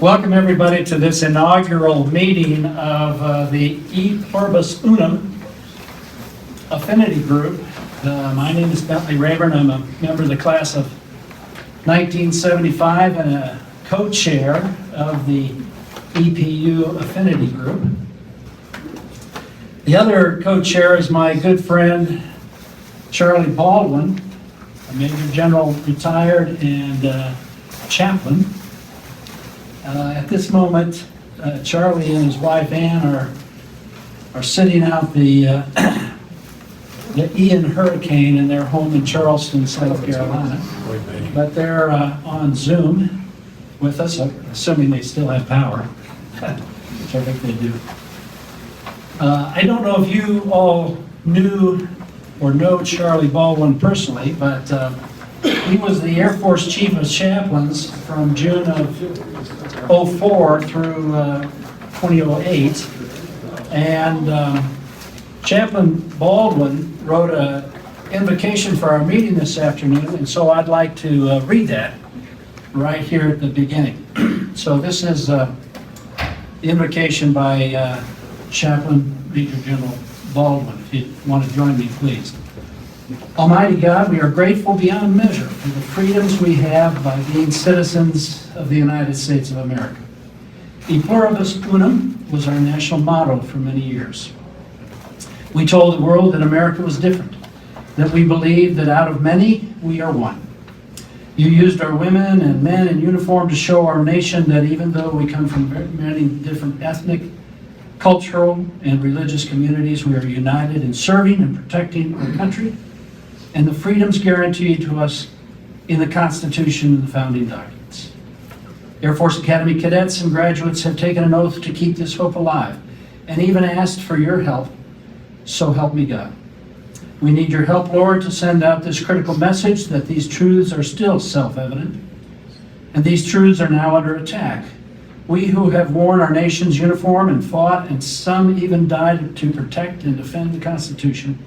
Welcome everybody to this inaugural meeting of the E Pluribus Unum Affinity Group. My name is Bentley Rayburn. I'm a member of the class of 1975 and a co-chair of the EPU Affinity Group. The other co-chair is my good friend Charlie Baldwin, a Major General retired and chaplain. At this moment, Charlie and his wife Ann are sitting out the Ian hurricane in their home in Charleston, South Carolina. But they're on Zoom with us, assuming they still have power, which I think they do. I don't know if you all knew or know Charlie Baldwin personally, but he was the Air Force Chief of Chaplains from June of 2004 through 2008. And Chaplain Baldwin wrote an invocation for our meeting this afternoon, and so I'd like to read that right here at the beginning. So this is the invocation by Chaplain Major General Baldwin. If you want to join me, please. Almighty God, we are grateful beyond measure for the freedoms we have by being citizens of the United States of America. E Pluribus Unum was our national motto for many years. We told the world that America was different, that we believed that out of many, we are one. You used our women and men in uniform to show our nation that even though we come from many different ethnic, cultural, and religious communities, we are united in serving and protecting our country and the freedoms guaranteed to us in the Constitution and the founding documents. Air Force Academy cadets and graduates have taken an oath to keep this hope alive and even asked for your help, so help me God. We need your help, Lord, to send out this critical message that these truths are still self-evident, and these truths are now under attack. We who have worn our nation's uniform and fought, and some even died to protect and defend the Constitution,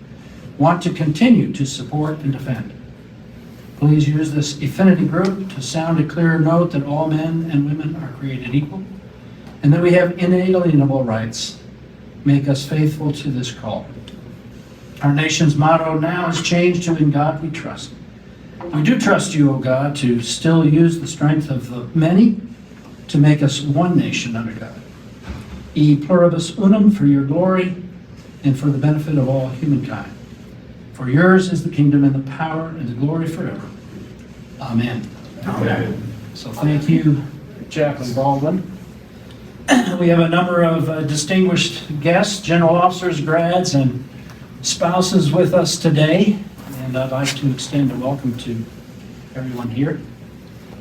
want to continue to support and defend. Please use this affinity group to sound a clear note that all men and women are created equal, and that we have inalienable rights. Make us faithful to this call. Our nation's motto now has changed to "In God We Trust." We do trust you, O God, to still use the strength of the many to make us one nation under God. E Pluribus Unum, for your glory and for the benefit of all humankind. For yours is the kingdom and the power and the glory forever. Amen. Amen. So thank you, Chaplain Baldwin. We have a number of distinguished guests, general officers, grads, and spouses with us today, and I'd like to extend a welcome to everyone here.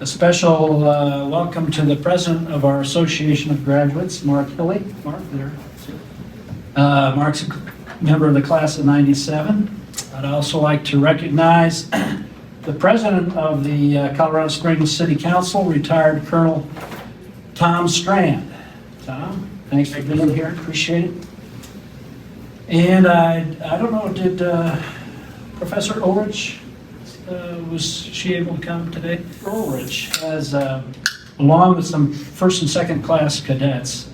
A special welcome to the president of our Association of Graduates, Mark Hilley. Mark, there. Mark's a member of the class of 97. I'd also like to recognize the president of the Colorado Springs City Council, retired Colonel Tom Strand. Tom, thanks for being here. Appreciate it. And I don't know, did Professor Ulrich, was she able to come today? Ulrich has, along with some first and second class cadets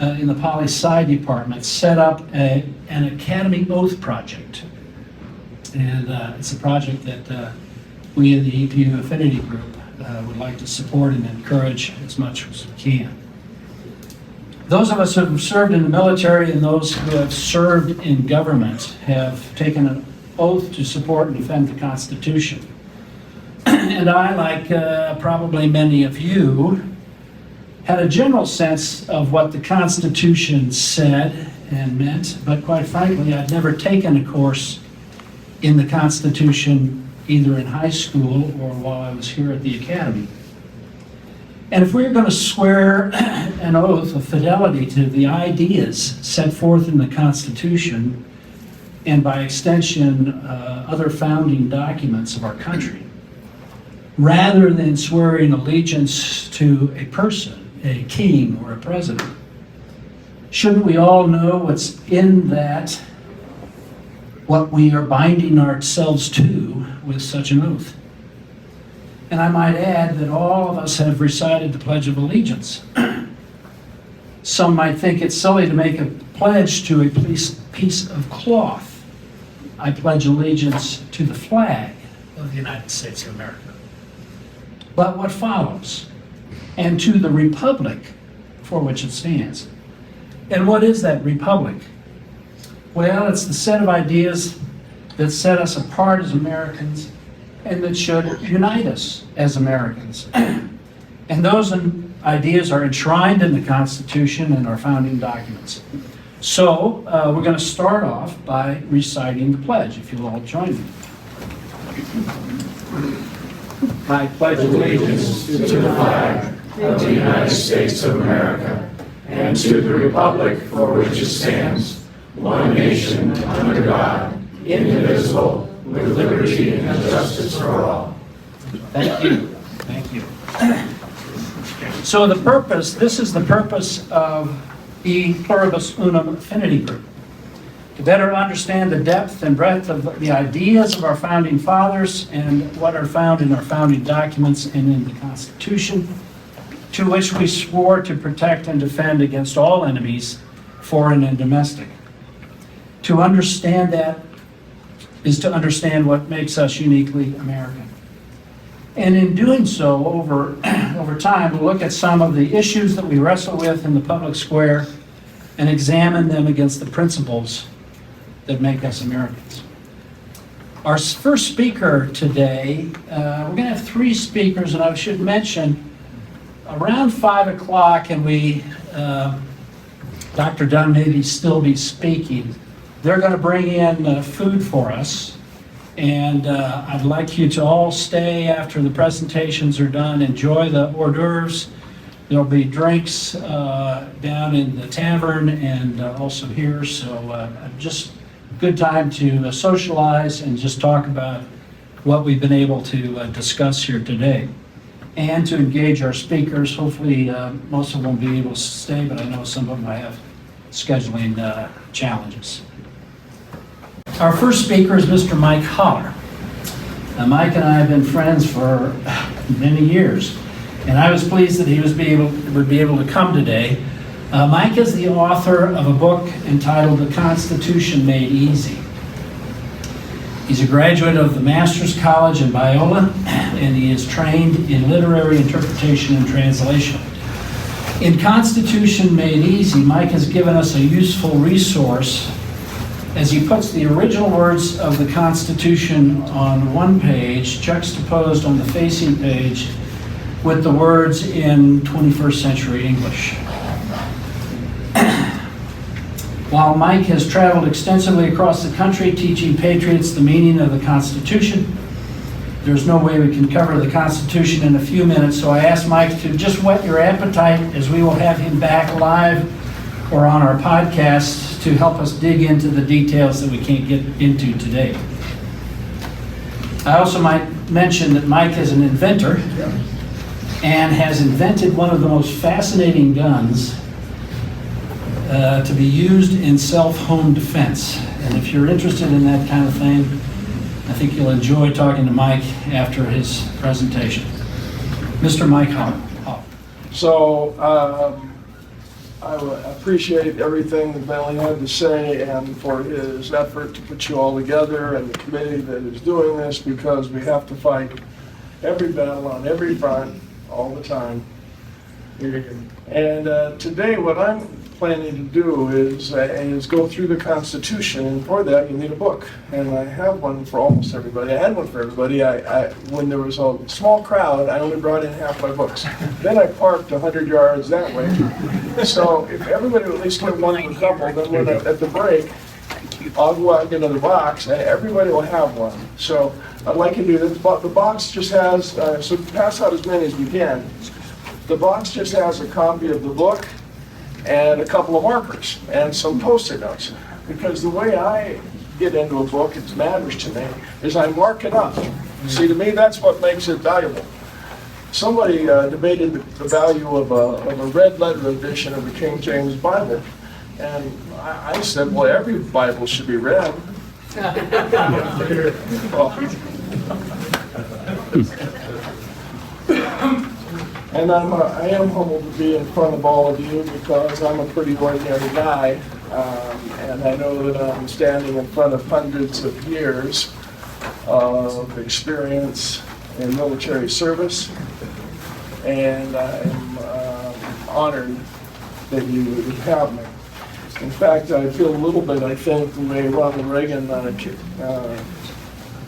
in the poli-sci department, set up an Academy Oath project. And it's a project that we in the EPU Affinity Group would like to support and encourage as much as we can. Those of us who have served in the military and those who have served in government have taken an oath to support and defend the Constitution. And I, like probably many of you, had a general sense of what the Constitution said and meant, but quite frankly, I'd never taken a course in the Constitution either in high school or while I was here at the Academy. And if we're going to swear an oath of fidelity to the ideas set forth in the Constitution, and by extension, other founding documents of our country, rather than swearing allegiance to a person, a king or a president, shouldn't we all know what's in that, what we are binding ourselves to with such an oath? And I might add that all of us have recited the Pledge of Allegiance. Some might think it's silly to make a pledge to a piece of cloth. I pledge allegiance to the flag of the United States of America. But what follows? And to the republic for which it stands. And what is that republic? Well, it's the set of ideas that set us apart as Americans and that should unite us as Americans. And those ideas are enshrined in the Constitution and our founding documents. So we're going to start off by reciting the pledge, if you'll all join me. I pledge allegiance to the flag of the United States of America and to the republic for which it stands, one nation under God, indivisible, with liberty and justice for all. Thank you. Thank you. So this is the purpose of E Pluribus Unum Affinity Group. To better understand the depth and breadth of the ideas of our founding fathers and what are found in our founding documents and in the Constitution, to which we swore to protect and defend against all enemies, foreign and domestic. To understand that is to understand what makes us uniquely American. And in doing so, over time, we'll look at some of the issues that we wrestle with in the public square and examine them against the principles that make us Americans. Our first speaker today, we're going to have three speakers, and I should mention, around 5 o'clock, and Dr. Dunn may still be speaking, they're going to bring in food for us. And I'd like you to all stay after the presentations are done, enjoy the hors d'oeuvres. There'll be drinks down in the tavern and also here, so just a good time to socialize and just talk about what we've been able to discuss here today. And to engage our speakers. Hopefully most of them will be able to stay, but I know some of them have scheduling challenges. Our first speaker is Mr. Mike Holler. Mike and I have been friends for many years, and I was pleased that he would be able to come today. Mike is the author of a book entitled The Constitution Made Easy. He's a graduate of the Master's College in Biola, and he is trained in literary interpretation and translation. In Constitution Made Easy, Mike has given us a useful resource as he puts the original words of the Constitution on one page, juxtaposed on the facing page, with the words in 21st century English. While Mike has traveled extensively across the country teaching patriots the meaning of the Constitution, there's no way we can cover the Constitution in a few minutes, so I asked Mike to just whet your appetite as we will have him back live or on our podcast to help us dig into the details that we can't get into today. I also might mention that Mike is an inventor and has invented one of the most fascinating guns to be used in self-home defense. And if you're interested in that kind of thing, I think you'll enjoy talking to Mike after his presentation. Mr. Mike Holler. So I appreciate everything that Bentley had to say and for his effort to put you all together and the committee that is doing this, because we have to fight every battle on every front all the time. And today what I'm planning to do is go through the Constitution, and for that you need a book. And I have one for almost everybody. I had one for everybody. When there was a small crowd, I only brought in half my books. Then I parked 100 yards that way. So if everybody would at least get one per couple, then when at the break, I'll go out and get another box, and everybody will have one. So I'd like to do this. The box just has, so pass out as many as we can. The box just has a copy of the book and a couple of markers and some Post-it notes. Because the way I get into a book, it matters to me, is I mark it up. See, to me, that's what makes it valuable. Somebody debated the value of a red letter edition of the King James Bible. And I said, well, every Bible should be read. And I am humbled to be in front of all of you because I'm a pretty ordinary guy. And I know that I'm standing in front of hundreds of years of experience in military service. And I'm honored that you would have me. In fact, I feel a little bit, I think, the way Ronald Reagan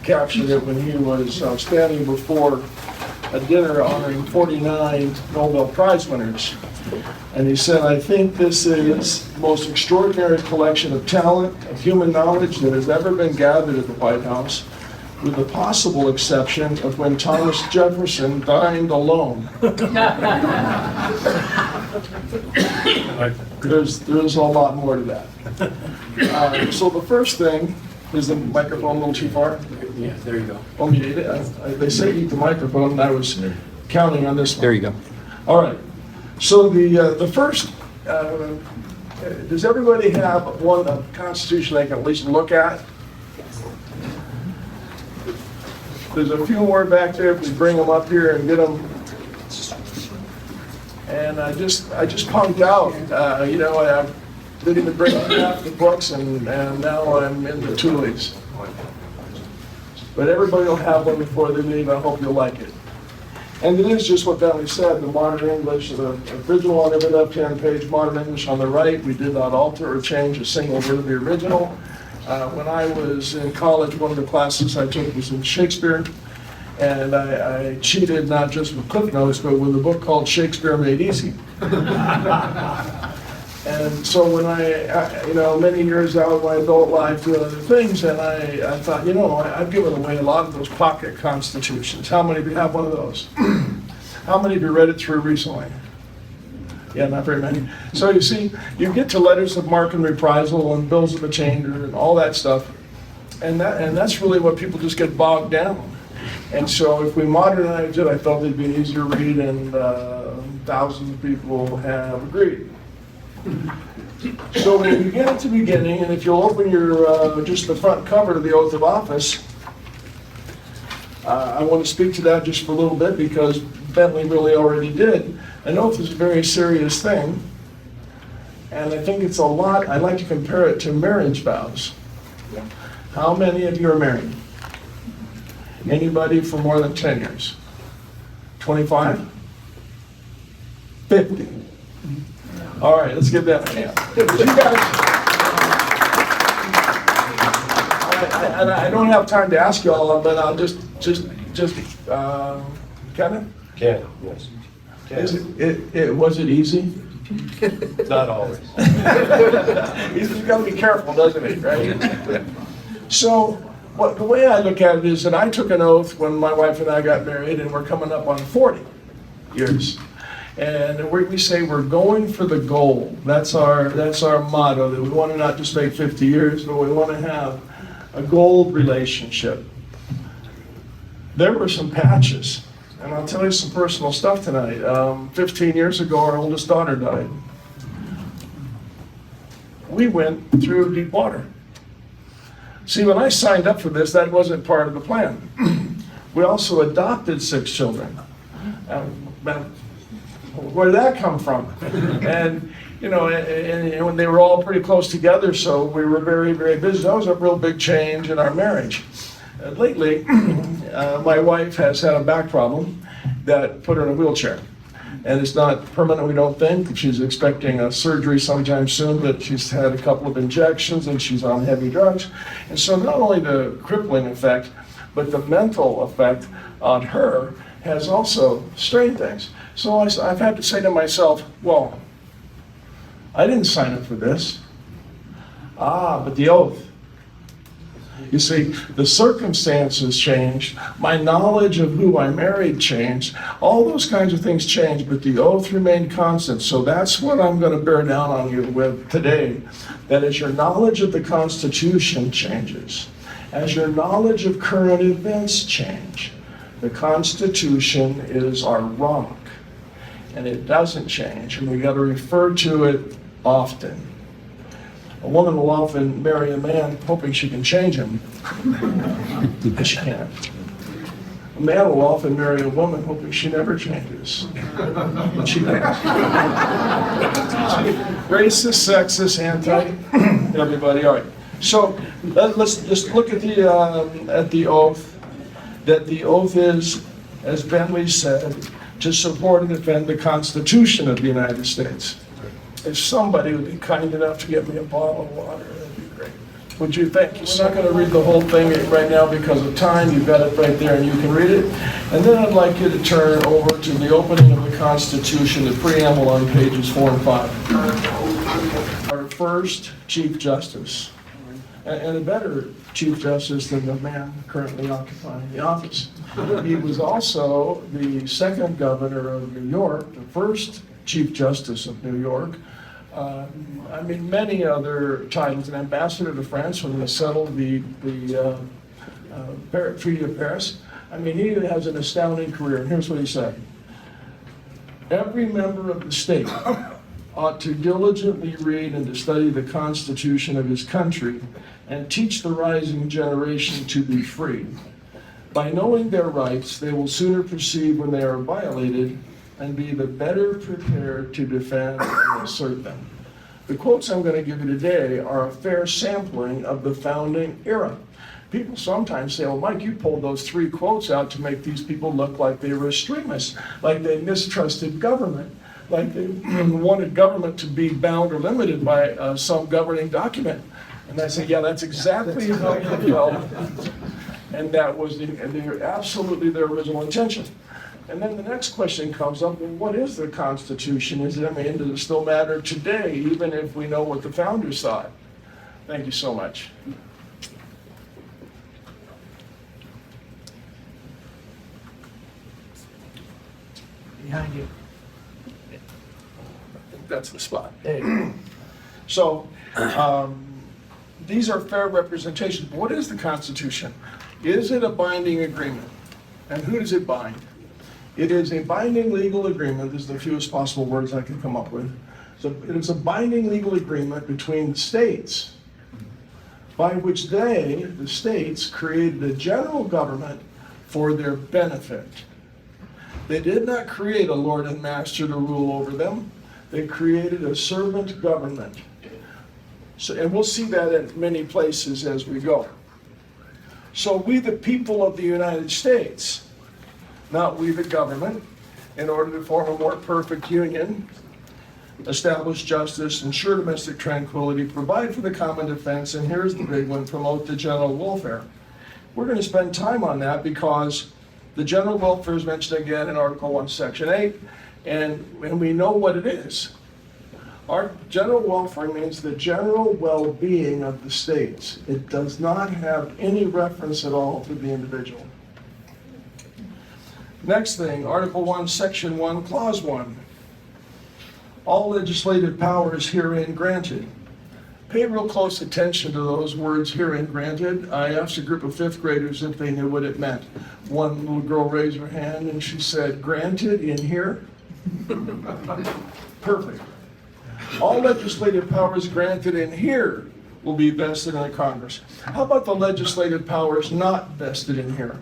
captured it when he was standing before a dinner honoring 49 Nobel Prize winners. And he said, I think this is the most extraordinary collection of talent, of human knowledge that has ever been gathered at the White House, with the possible exception of when Thomas Jefferson dined alone. There's a lot more to that. So the first thing, is the microphone a little too far? Yeah, there you go. Oh, you ate it? They say eat the microphone, and I was counting on this one. There you go. All right. So the first, does everybody have one constitution they can at least look at? There's a few more back there. If we bring them up here and get them. And I just punked out. I didn't even bring up half the books, and now I'm in the toolies. But everybody will have one before they leave. I hope you'll like it. And it is just what Bentley said, the modern English, the original on every left-hand page, modern English on the right. We did not alter or change a single word of the original. When I was in college, one of the classes I took was in Shakespeare. And I cheated not just with Cliff Notes, but with a book called Shakespeare Made Easy. And so when many years out of my adult life doing other things, and I thought, I've given away a lot of those pocket constitutions. How many of you have one of those? How many of you read it through recently? Yeah, not very many. So you see, you get to letters of marque and reprisal and bills of attainder and all that stuff, and that's really what people just get bogged down. And so if we modernized it, I felt it'd be an easier read, and thousands of people have agreed. So when you get at the beginning, and if you'll open your just the front cover to the oath of office, I want to speak to that just for a little bit because Bentley really already did. An oath is a very serious thing, and I think it's a lot. I like to compare it to marriage vows. How many of you are married? Anybody for more than 10 years? 25? 50? All right, let's give that a hand. I don't have time to ask you all, but I'll just Kevin? Can, yes. Was it easy? Not always. He's got to be careful, doesn't he, right? So, the way I look at it is that I took an oath when my wife and I got married, and we're coming up on 40 years. And we say we're going for the goal. That's our motto, that we want to not just make 50 years, but we want to have a gold relationship. There were some patches, and I'll tell you some personal stuff tonight. 15 years ago, our oldest daughter died. We went through deep water. See, when I signed up for this, that wasn't part of the plan. We also adopted 6 children. Where did that come from? And when they were all pretty close together, so we were very, very busy. That was a real big change in our marriage. Lately, my wife has had a back problem that put her in a wheelchair. And it's not permanent, we don't think. She's expecting a surgery sometime soon, but she's had a couple of injections and she's on heavy drugs. And so not only the crippling effect, but the mental effect on her has also strained things. So I've had to say to myself, well, I didn't sign up for this. But the oath. You see, the circumstances changed, my knowledge of who I married changed, all those kinds of things changed, but the oath remained constant. So that's what I'm going to bear down on you with today, that as your knowledge of the Constitution changes, as your knowledge of current events change, the Constitution is our rock, and it doesn't change, and we got to refer to it often. A woman will often marry a man hoping she can change him, but she can't. A man will often marry a woman hoping she never changes. And she does. Racist, sexist, everybody. All right. So let's just look at the oath. That the oath is, as Bentley said, to support and defend the Constitution of the United States. If somebody would be kind enough to get me a bottle of water, that'd be great. Would you? Thank you. We're not going to read the whole thing right now because of time. You've got it right there and you can read it. And then I'd like you to turn over to the opening of the Constitution, the preamble on pages 4 and 5. Our first Chief Justice, and a better Chief Justice than the man currently occupying the office. He was also the second governor of New York, the first Chief Justice of New York. Many other titles, an ambassador to France when they settled the Treaty of Paris. He has an astounding career, and here's what he said. Every member of the state ought to diligently read and to study the Constitution of his country and teach the rising generation to be free. By knowing their rights, they will sooner perceive when they are violated and be the better prepared to defend and assert them. The quotes I'm going to give you today are a fair sampling of the founding era. People sometimes say, well, Mike, you pulled those 3 quotes out to make these people look like they were extremists, like they mistrusted government, like they wanted government to be bound or limited by some governing document. And I say, yeah, that's exactly how it felt. And that was absolutely their original intention. And then the next question comes up, well, what is the Constitution? Does it still matter today, even if we know what the founders thought? Thank you so much. Behind you. I think that's the spot. So, these are fair representations. What is the Constitution? Is it a binding agreement? And who does it bind? It is a binding legal agreement. This is the fewest possible words I can come up with. So it is a binding legal agreement between the states by which the states, created a general government for their benefit. They did not create a lord and master to rule over them. They created a servant government. So, and we'll see that in many places as we go. So we, the people of the United States, not we, the government, in order to form a more perfect union, establish justice, ensure domestic tranquility, provide for the common defense, and here's the big one, promote the general welfare. We're going to spend time on that because the general welfare is mentioned again in Article 1, Section 8, and we know what it is. Our general welfare means the general well-being of the states. It does not have any reference at all to the individual. Next thing, Article 1, Section 1, Clause 1. All legislative powers herein granted. Pay real close attention to those words, herein granted. I asked a group of 5th graders if they knew what it meant. One little girl raised her hand and she said, granted in here? Perfect. All legislative powers granted in here will be vested in the Congress. How about the legislative powers not vested in here?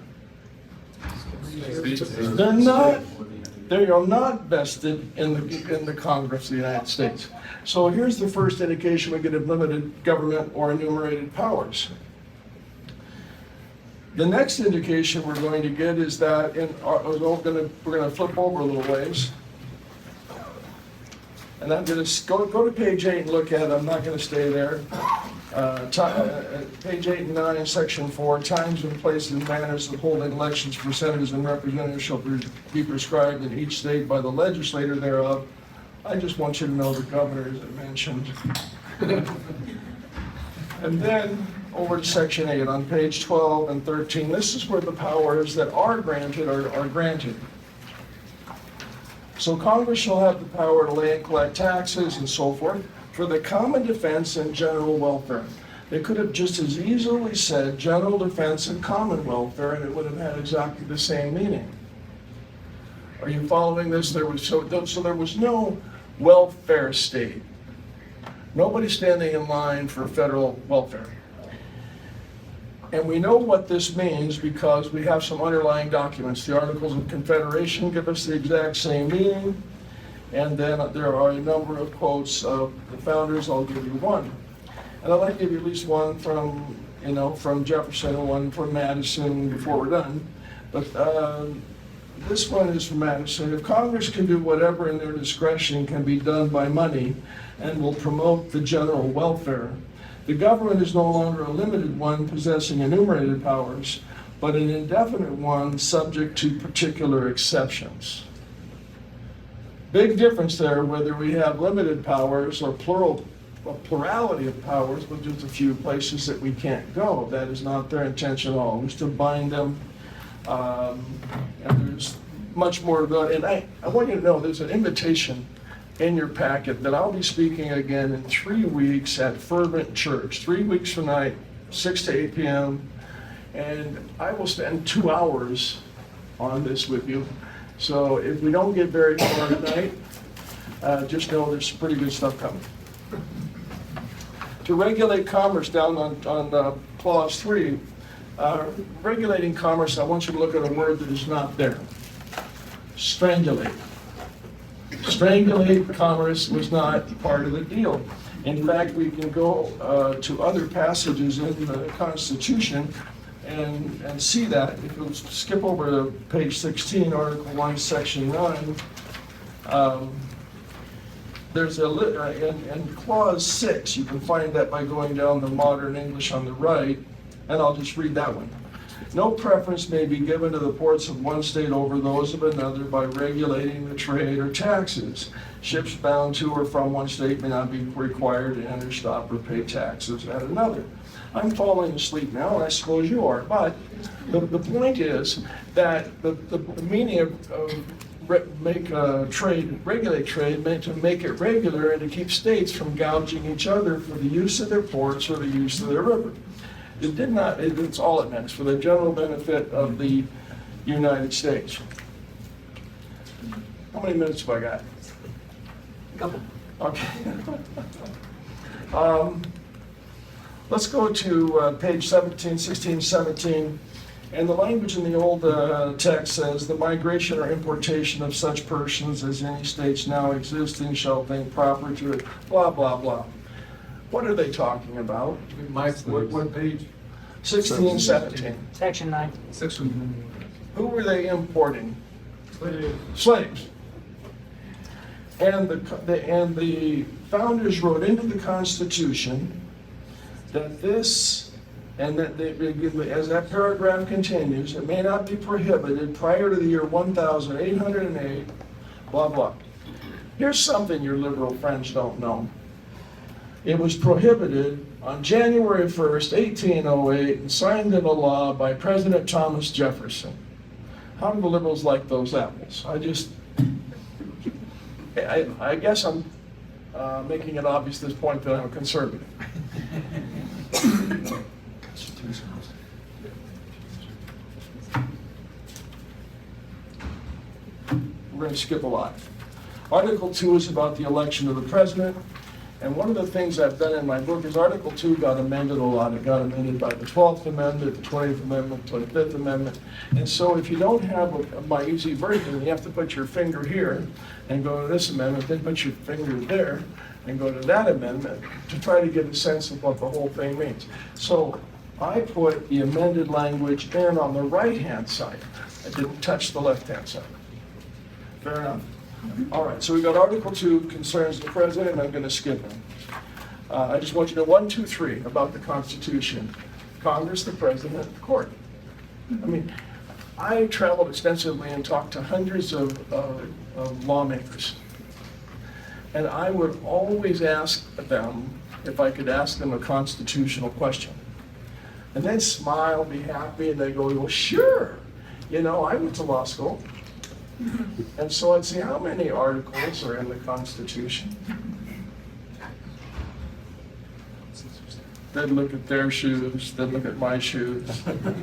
They are not vested in the Congress of the United States. So here's the first indication we get of limited government or enumerated powers. The next indication we're going to get is that we're going to flip over a little ways. And I'm going to go to page 8 and look at it. I'm not going to stay there. Page 8 and 9, Section 4, times and places and manners of holding elections for senators and representatives shall be prescribed in each state by the legislator thereof. I just want you to know the governor isn't mentioned. And then over to Section 8 on page 12 and 13. This is where the powers that are granted are granted. So Congress shall have the power to lay and collect taxes and so forth for the common defense and general welfare. They could have just as easily said general defense and common welfare, and it would have had exactly the same meaning. Are you following this? There was no welfare state. Nobody standing in line for federal welfare. And we know what this means because we have some underlying documents. The Articles of Confederation give us the exact same meaning. And then there are a number of quotes of the founders. I'll give you one. And I'd like to give you at least one from, from Jefferson and one from Madison before we're done. But this one is from Madison. If Congress can do whatever in their discretion can be done by money and will promote the general welfare, the government is no longer a limited one possessing enumerated powers, but an indefinite one subject to particular exceptions. Big difference there whether we have limited powers or a plurality of powers, but just a few places that we can't go. That is not their intention always to bind them. And there's much more to go. And I want you to know there's an invitation in your packet that I'll be speaking again in 3 weeks at Fervent Church. 3 weeks from tonight, 6 to 8 p.m. And I will spend 2 hours on this with you. So if we don't get very far tonight, just know there's some pretty good stuff coming. To regulate commerce down on clause 3, regulating commerce, I want you to look at a word that is not there. Strangulate. Strangulate commerce was not part of the deal. In fact, we can go to other passages in the Constitution and see that. If you'll skip over to page 16, Article 1, Section 9, there's in Clause 6, you can find that by going down the Modern English on the right, and I'll just read that one. No preference may be given to the ports of one state over those of another by regulating the trade or taxes. Ships bound to or from one state may not be required to enter, stop, or pay taxes at another. I'm falling asleep now, and I suppose you are, but the point is that the meaning of regulate trade meant to make it regular and to keep states from gouging each other for the use of their ports or the use of their river. It did not, it's all it meant, for the general benefit of the United States. How many minutes have I got? A couple. Okay. Let's go to page 17, 16, 17. And the language in the old text says, the migration or importation of such persons as any states now existing shall think proper to it, blah, blah, blah. What are they talking about? What page? 16, 17. Section 9. Who were they importing? Slaves. And the founders wrote into the Constitution that this, and that as that paragraph continues, it may not be prohibited prior to the year 1808, blah, blah. Here's something your liberal friends don't know. It was prohibited on January 1st, 1808, and signed into law by President Thomas Jefferson. How do the liberals like those apples? I guess I'm making it obvious at this point that I'm a conservative. We're going to skip a lot. Article 2 is about the election of the president. And one of the things I've done in my book is Article 2 got amended a lot. It got amended by the 12th Amendment, the 20th Amendment, 25th Amendment. And so if you don't have my easy version, you have to put your finger here and go to this amendment, then put your finger there and go to that amendment to try to get a sense of what the whole thing means. So I put the amended language in on the right-hand side. I didn't touch the left-hand side. Fair enough? All right, so we got Article 2 concerns the president, and I'm going to skip them. I just want you to know 1, 2, 3 about the Constitution. Congress, the president, the court. I mean, I traveled extensively and talked to hundreds of lawmakers. And I would always ask them if I could ask them a constitutional question. And they'd smile, be happy, and they'd go, well, sure. You know, I went to law school. And so I'd see how many articles are in the Constitution. They'd look at their shoes, they'd look at my shoes. And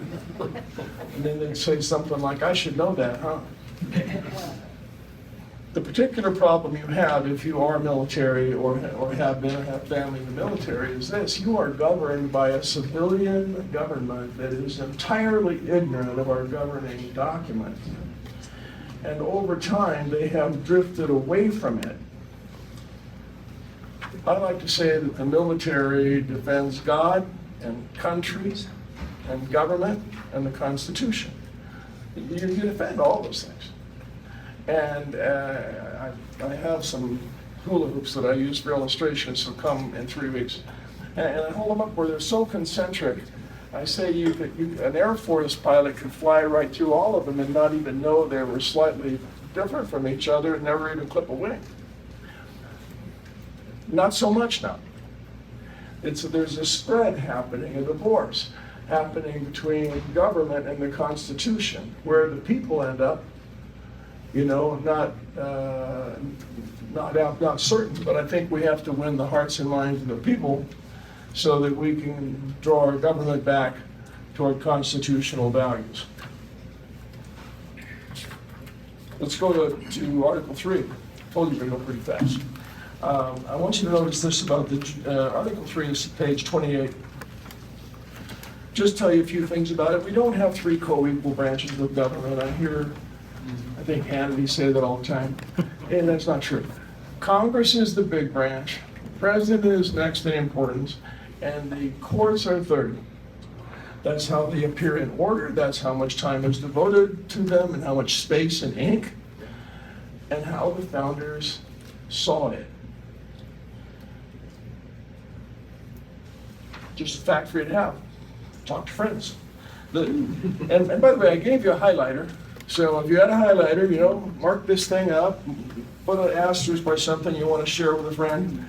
then they'd say something like, I should know that, huh? The particular problem you have if you are military or have been or have family in the military is this: you are governed by a civilian government that is entirely ignorant of our governing document. And over time, they have drifted away from it. I like to say that the military defends God and country and government and the Constitution. You defend all those things. And I have some hula hoops that I use for illustrations, so come in 3 weeks. And I hold them up where they're so concentric. I say an Air Force pilot could fly right through all of them and not even know they were slightly different from each other and never even clip a wing. Not so much now. There's a spread happening, a divorce happening between government and the Constitution, where the people end up, not certain, but I think we have to win the hearts and minds of the people so that we can draw our government back toward constitutional values. Let's go to Article 3. Told you to go pretty fast. I want you to notice this about the Article 3 is page 28. Just tell you a few things about it. We don't have 3 co-equal branches of government. I think Hannity say that all the time, and that's not true. Congress is the big branch, President is next in importance, and the courts are third. That's how they appear in order, that's how much time is devoted to them, and how much space and ink, and how the founders saw it. Just a fact for you to have. Talk to friends. And by the way, I gave you a highlighter. So if you had a highlighter, mark this thing up, put an asterisk by something you want to share with a friend.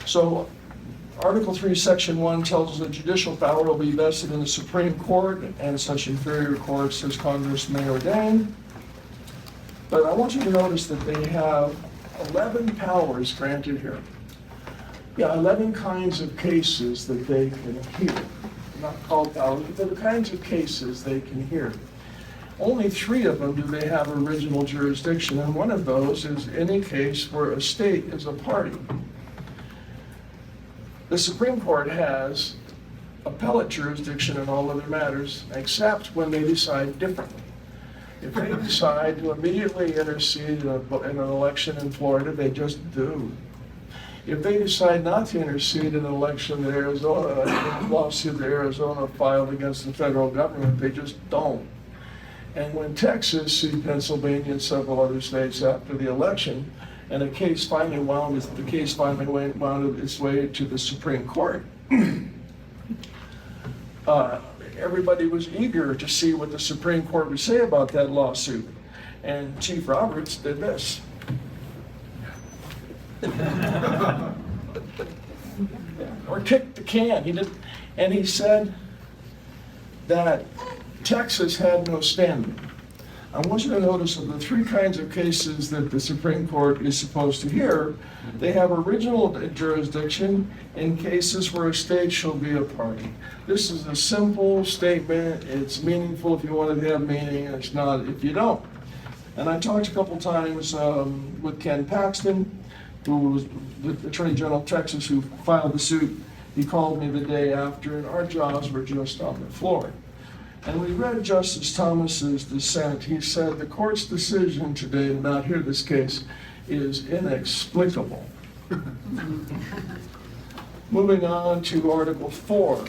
So Article 3, Section 1 tells us that judicial power will be vested in the Supreme Court and such inferior courts as Congress may ordain. But I want you to notice that they have 11 powers granted here. 11 kinds of cases that they can hear. Not called powers, but they're the kinds of cases they can hear. Only 3 of them do they have original jurisdiction, and one of those is any case where a state is a party. The Supreme Court has appellate jurisdiction in all other matters, except when they decide differently. If they decide to immediately intercede in an election in Florida, they just do. If they decide not to intercede in an election that a lawsuit that Arizona filed against the federal government, they just don't. And when Texas sued Pennsylvania and several other states after the election, and the case finally wound its way to the Supreme Court, everybody was eager to see what the Supreme Court would say about that lawsuit. And Chief Roberts did this. Or kicked the can. He said that Texas had no standing. I want you to notice of the 3 kinds of cases that the Supreme Court is supposed to hear, they have original jurisdiction in cases where a state shall be a party. This is a simple statement. It's meaningful if you want it to have meaning, and it's not if you don't. And I talked a couple times with Ken Paxton, who was the Attorney General of Texas, who filed the suit. He called me the day after, and our jaws were just on the floor. And we read Justice Thomas's dissent. He said the court's decision today to not hear this case is inexplicable. Moving on to Article 4.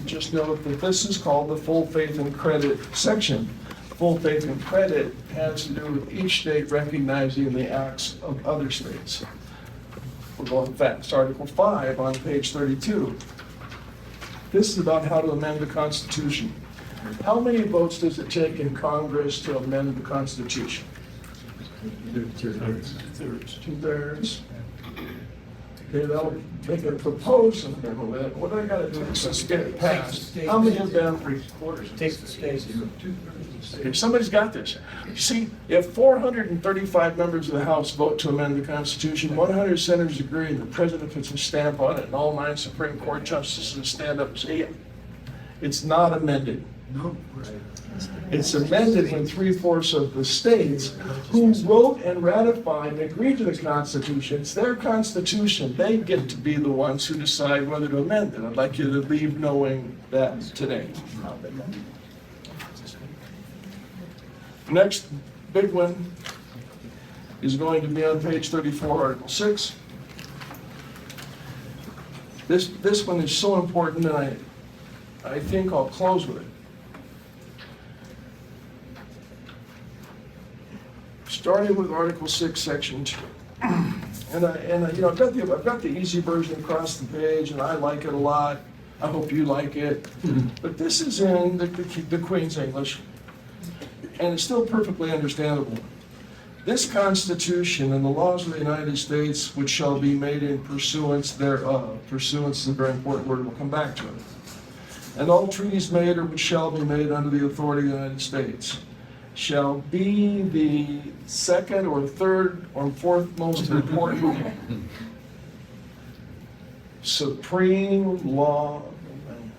Just note that this is called the full faith and credit section. Full faith and credit has to do with each state recognizing the acts of other states. We're going fast. Article 5 on page 32. This is about how to amend the Constitution. How many votes does it take in Congress to amend the Constitution? 2/3. 2/3. Okay, they can propose amendment. What do I gotta do to just get it passed? How many of them? 3/4. Takes the state. Okay, somebody's got this. You see, if 435 members of the House vote to amend the Constitution, 100 senators agree, and the president puts a stamp on it, and all 9 Supreme Court justices stand up and say, yeah, it's not amended. No, right. It's amended when 3/4 of the states who wrote and ratified and agreed to the Constitution. It's their Constitution. They get to be the ones who decide whether to amend it. I'd like you to leave knowing that today. Next big one is going to be on page 34, Article 6. This one is so important, and I think I'll close with it. Starting with Article 6, Section 2. And I've got the easy version across the page, and I like it a lot. I hope you like it. But this is in the Queen's English, and it's still perfectly understandable. This Constitution and the laws of the United States, which shall be made in pursuance thereof. Pursuance is a very important word. We'll come back to it. And all treaties made or which shall be made under the authority of the United States shall be the second or third or fourth most important supreme law of the land.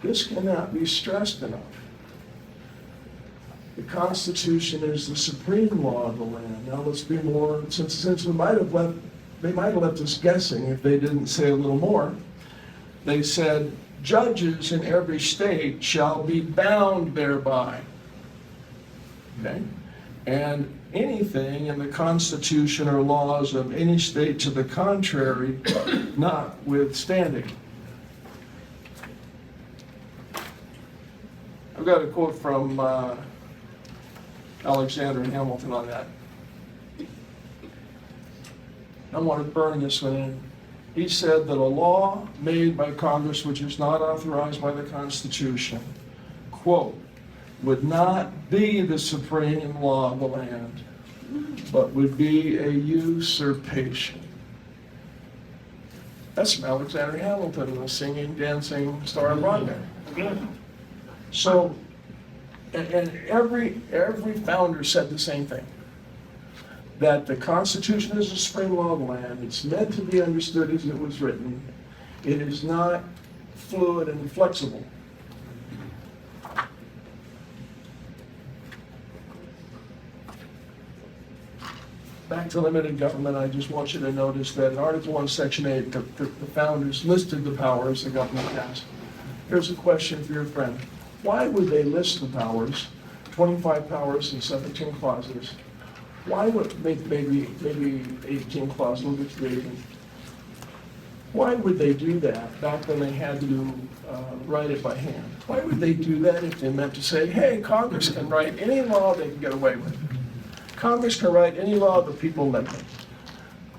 This cannot be stressed enough. The Constitution is the supreme law of the land. Now let's be more, since they might have left us guessing if they didn't say a little more. They said, judges in every state shall be bound thereby. Okay? And anything in the Constitution or laws of any state to the contrary, notwithstanding. I've got a quote from Alexander Hamilton on that. I want to burn this one in. He said that a law made by Congress which is not authorized by the Constitution, quote, would not be the supreme law of the land, but would be a usurpation. That's from Alexander Hamilton, the singing, dancing star of Broadway. So, and every founder said the same thing, that the Constitution is the supreme law of the land. It's meant to be understood as it was written. It is not fluid and flexible. Back to limited government, I just want you to notice that in Article 1, Section 8, the founders listed the powers the government has. Here's a question for your friend. Why would they list the powers, 25 powers and 17 clauses? Why would, maybe 18 clauses, we'll get to the 18. Why would they do that back when they had to write it by hand? Why would they do that if they meant to say, hey, Congress can write any law they can get away with? Congress can write any law the people make it.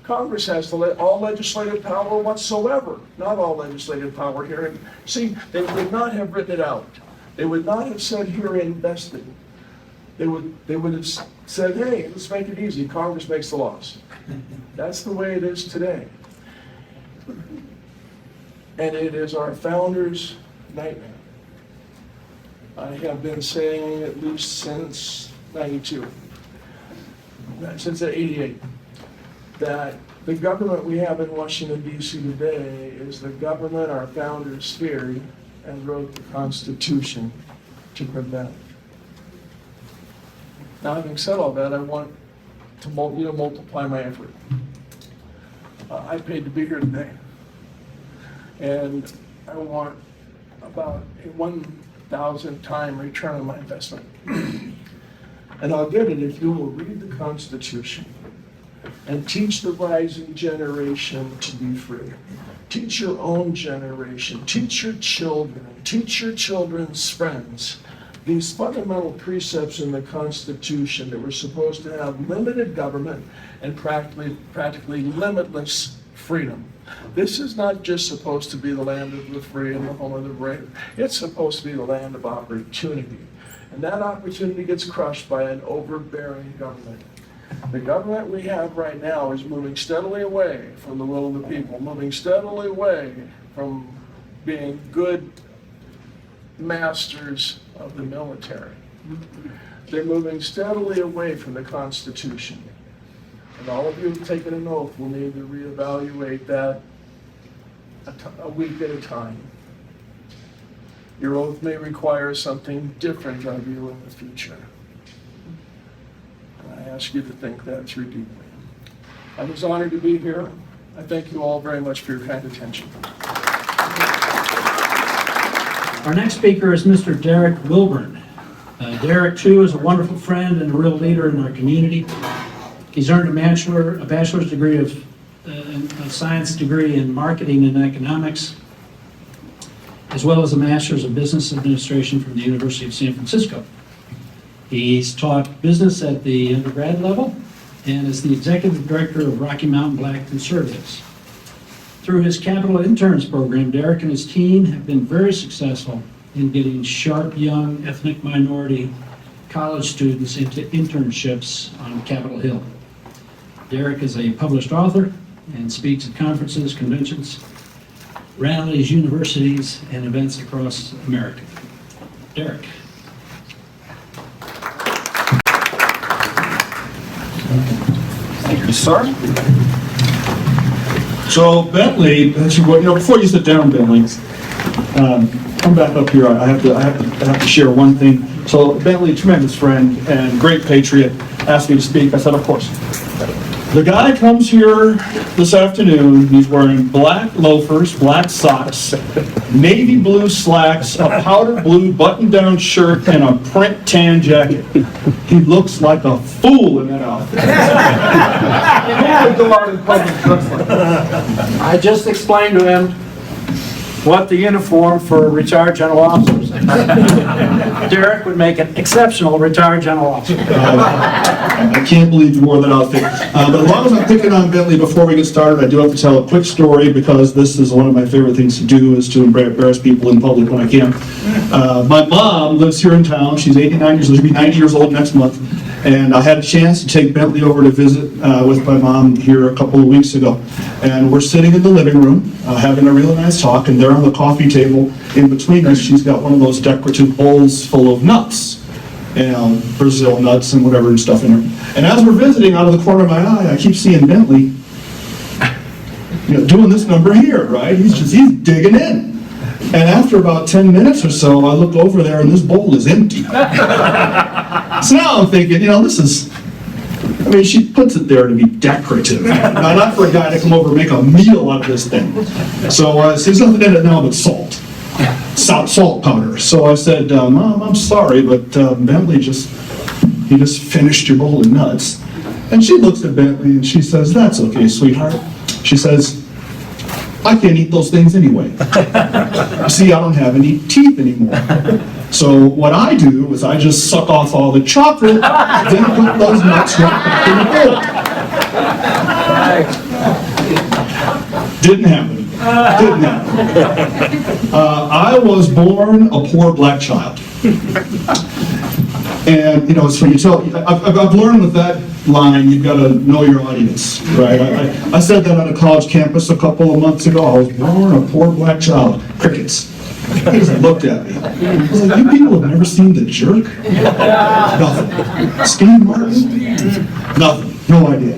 Congress has all legislative power whatsoever, not all legislative power here. See, they would not have written it out. They would not have said herein vested. They would have said, hey, let's make it easy. Congress makes the laws. That's the way it is today. And it is our founders' nightmare. I have been saying at least since 92. Since 88, that the government we have in Washington, D.C. today is the government our founders feared and wrote the Constitution to prevent. Now, having said all that, I want to multiply my effort. I paid to be here today, and I want about a 1,000 time return on my investment. And I'll get it if you will read the Constitution and teach the rising generation to be free. Teach your own generation, teach your children, teach your children's friends these fundamental precepts in the Constitution that we're supposed to have limited government and practically limitless freedom. This is not just supposed to be the land of the free and the home of the brave. It's supposed to be the land of opportunity. And that opportunity gets crushed by an overbearing government. The government we have right now is moving steadily away from the will of the people, moving steadily away from being good masters of the military. They're moving steadily away from the Constitution. And all of you who've taken an oath will need to reevaluate that a week at a time. Your oath may require something different of you in the future. And I ask you to think that through deeply. I was honored to be here. I thank you all very much for your kind attention. Our next speaker is Mr. Derek Wilburn. Derek, too, is a wonderful friend and a real leader in our community. He's earned a bachelor's degree of a science degree in marketing and economics, as well as a master's of business administration from the University of San Francisco. He's taught business at the undergrad level and is the executive director of Rocky Mountain Black Conservatives. Through his Capital Interns program, Derek and his team have been very successful in getting sharp, young, ethnic minority college students into internships on Capitol Hill. Derek is a published author and speaks at conferences, conventions, rallies, universities, and events across America. Derek. Thank you, sir. So Bentley, before you sit down, Bentley, come back up here. I have to share one thing. So Bentley, tremendous friend and great patriot, asked me to speak. I said, of course. The guy comes here this afternoon. He's wearing black loafers, black socks, navy blue slacks, a powder blue button-down shirt, and a print tan jacket. He looks like a fool in that outfit. Go out in public dressed like that. I just explained to him what the uniform for retired general officers is. Derek would make an exceptional retired general officer. I can't believe you wore that outfit. But as long as I'm picking on Bentley before we get started, I do have to tell a quick story because this is one of my favorite things to do, is to embarrass people in public when I can. My mom lives here in town. She's 89 years old. She'll be 90 years old next month. And I had a chance to take Bentley over to visit with my mom here a couple of weeks ago. And we're sitting in the living room having a really nice talk, and there on the coffee table in between us, she's got one of those decorative bowls full of nuts. Brazil nuts and whatever and stuff in her. And as we're visiting, out of the corner of my eye, I keep seeing Bentley, doing this number here, right? He's digging in. And after about 10 minutes or so, I look over there and this bowl is empty. So now I'm thinking, she puts it there to be decorative, not for a guy to come over and make a meal out of this thing. So there's nothing in it now but salt powder. So I said, Mom, I'm sorry, but Bentley just finished your bowl of nuts. And she looks at Bentley and she says, that's okay, sweetheart. She says, I can't eat those things anyway. See, I don't have any teeth anymore. So what I do is I just suck off all the chocolate, then put those nuts right back in the bowl. Didn't happen. I was born a poor black child. And, it's when you tell, I've learned with that line, you've got to know your audience, right? I said that on a college campus a couple of months ago. I was born a poor black child. Crickets. He just looked at me. I was like, you people have never seen The Jerk? Nothing. Steve Martin? Nothing. No idea.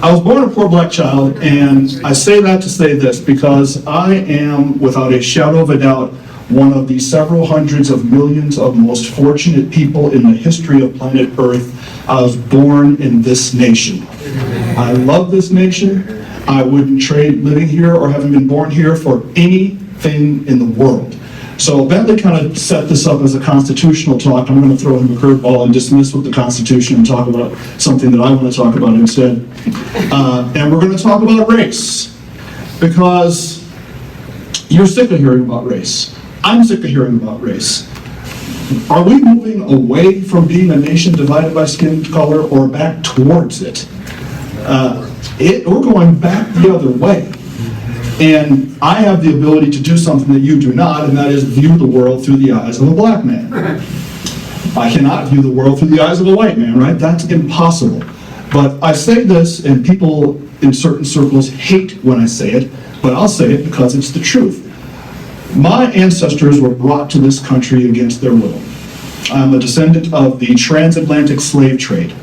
I was born a poor black child, and I say that to say this, because I am, without a shadow of a doubt, one of the several hundreds of millions of most fortunate people in the history of planet Earth. I was born in this nation. I love this nation. I wouldn't trade living here or having been born here for anything in the world. So Bentley kind of set this up as a constitutional talk. I'm going to throw him a curveball and dismiss with the Constitution and talk about something that I want to talk about instead. And we're going to talk about race, because you're sick of hearing about race. I'm sick of hearing about race. Are we moving away from being a nation divided by skin color or back towards it? We're going back the other way. And I have the ability to do something that you do not, and that is view the world through the eyes of a black man. I cannot view the world through the eyes of a white man, right? That's impossible. But I say this, and people in certain circles hate when I say it, but I'll say it because it's the truth. My ancestors were brought to this country against their will. I'm a descendant of the transatlantic slave trade.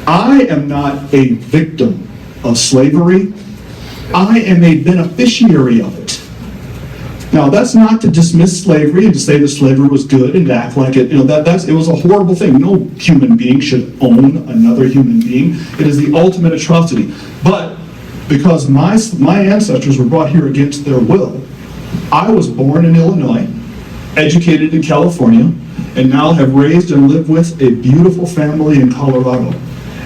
I am not a victim of slavery. I am a beneficiary of it. Now, that's not to dismiss slavery and to say that slavery was good and to act like it, it was a horrible thing. No human being should own another human being. It is the ultimate atrocity. But because my ancestors were brought here against their will, I was born in Illinois, educated in California, and now have raised and lived with a beautiful family in Colorado.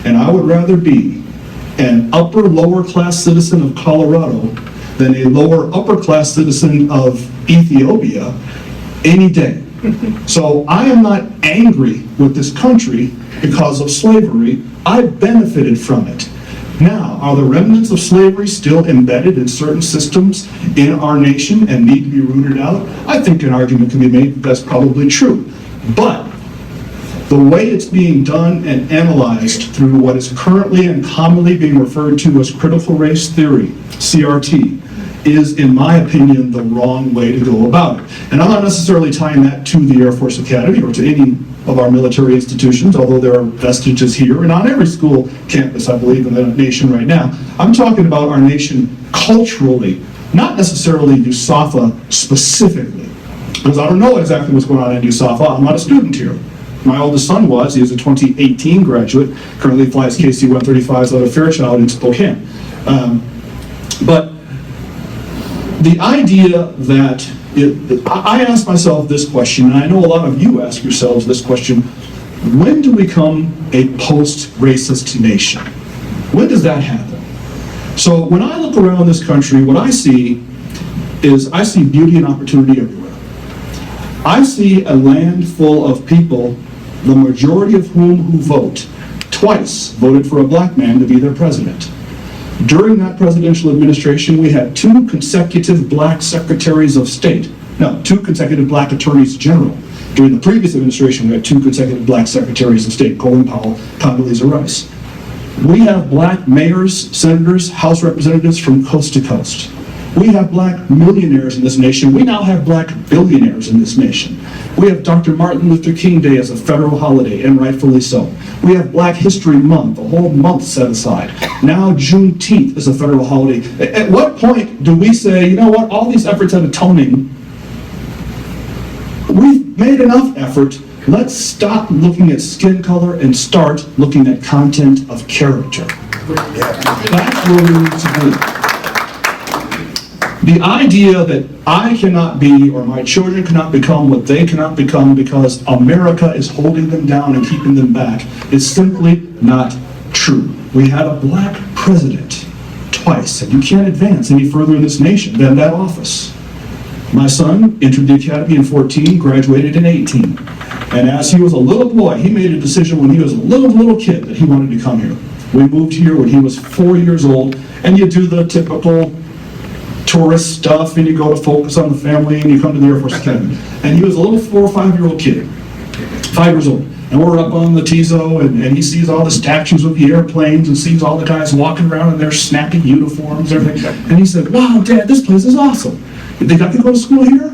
And I would rather be an lower class citizen of Colorado than a upper class citizen of Ethiopia any day. So I am not angry with this country because of slavery. I benefited from it. Now, are the remnants of slavery still embedded in certain systems in our nation and need to be rooted out? I think an argument can be made that that's probably true. But the way it's being done and analyzed through what is currently and commonly being referred to as critical race theory, CRT, is, in my opinion, the wrong way to go about it. And I'm not necessarily tying that to the Air Force Academy or to any of our military institutions, although there are vestiges here and on every school campus, I believe, in the nation right now. I'm talking about our nation culturally, not necessarily USAFA specifically, because I don't know exactly what's going on in USAFA. I'm not a student here. My oldest son was. He is a 2018 graduate, currently flies KC-135s out of Fairchild in Spokane. But the idea that, I ask myself this question, and I know a lot of you ask yourselves this question: when do we become a post-racist nation? When does that happen? So when I look around this country, what I see is I see beauty and opportunity everywhere. I see a land full of people, the majority of who vote, twice voted for a black man to be their president. During that presidential administration, we had 2 consecutive black secretaries of state. No, 2 consecutive black attorneys general. During the previous administration, we had 2 consecutive black secretaries of state, Colin Powell, Condoleezza Rice. We have black mayors, senators, House representatives from coast to coast. We have black millionaires in this nation. We now have black billionaires in this nation. We have Dr. Martin Luther King Day as a federal holiday, and rightfully so. We have Black History Month, a whole month set aside. Now Juneteenth is a federal holiday. At what point do we say, you know what, all these efforts at atoning, we've made enough effort, let's stop looking at skin color and start looking at content of character. That's where we need to be. The idea that I cannot be, or my children cannot become what they cannot become because America is holding them down and keeping them back, is simply not true. We had a black president twice, and you can't advance any further in this nation than that office. My son entered the academy in 14, graduated in 18. And as he was a little boy, he made a decision when he was a little kid that he wanted to come here. We moved here when he was 4 years old, and you do the typical tourist stuff, and you go to focus on the family, and you come to the Air Force Academy. And he was a little 4 or 5 year old kid, 5 years old. And we're up on the Tizo, and he sees all the statues of the airplanes and sees all the guys walking around in their snappy uniforms and everything. And he said, "Wow, Dad, this place is awesome. You think I can go to school here?"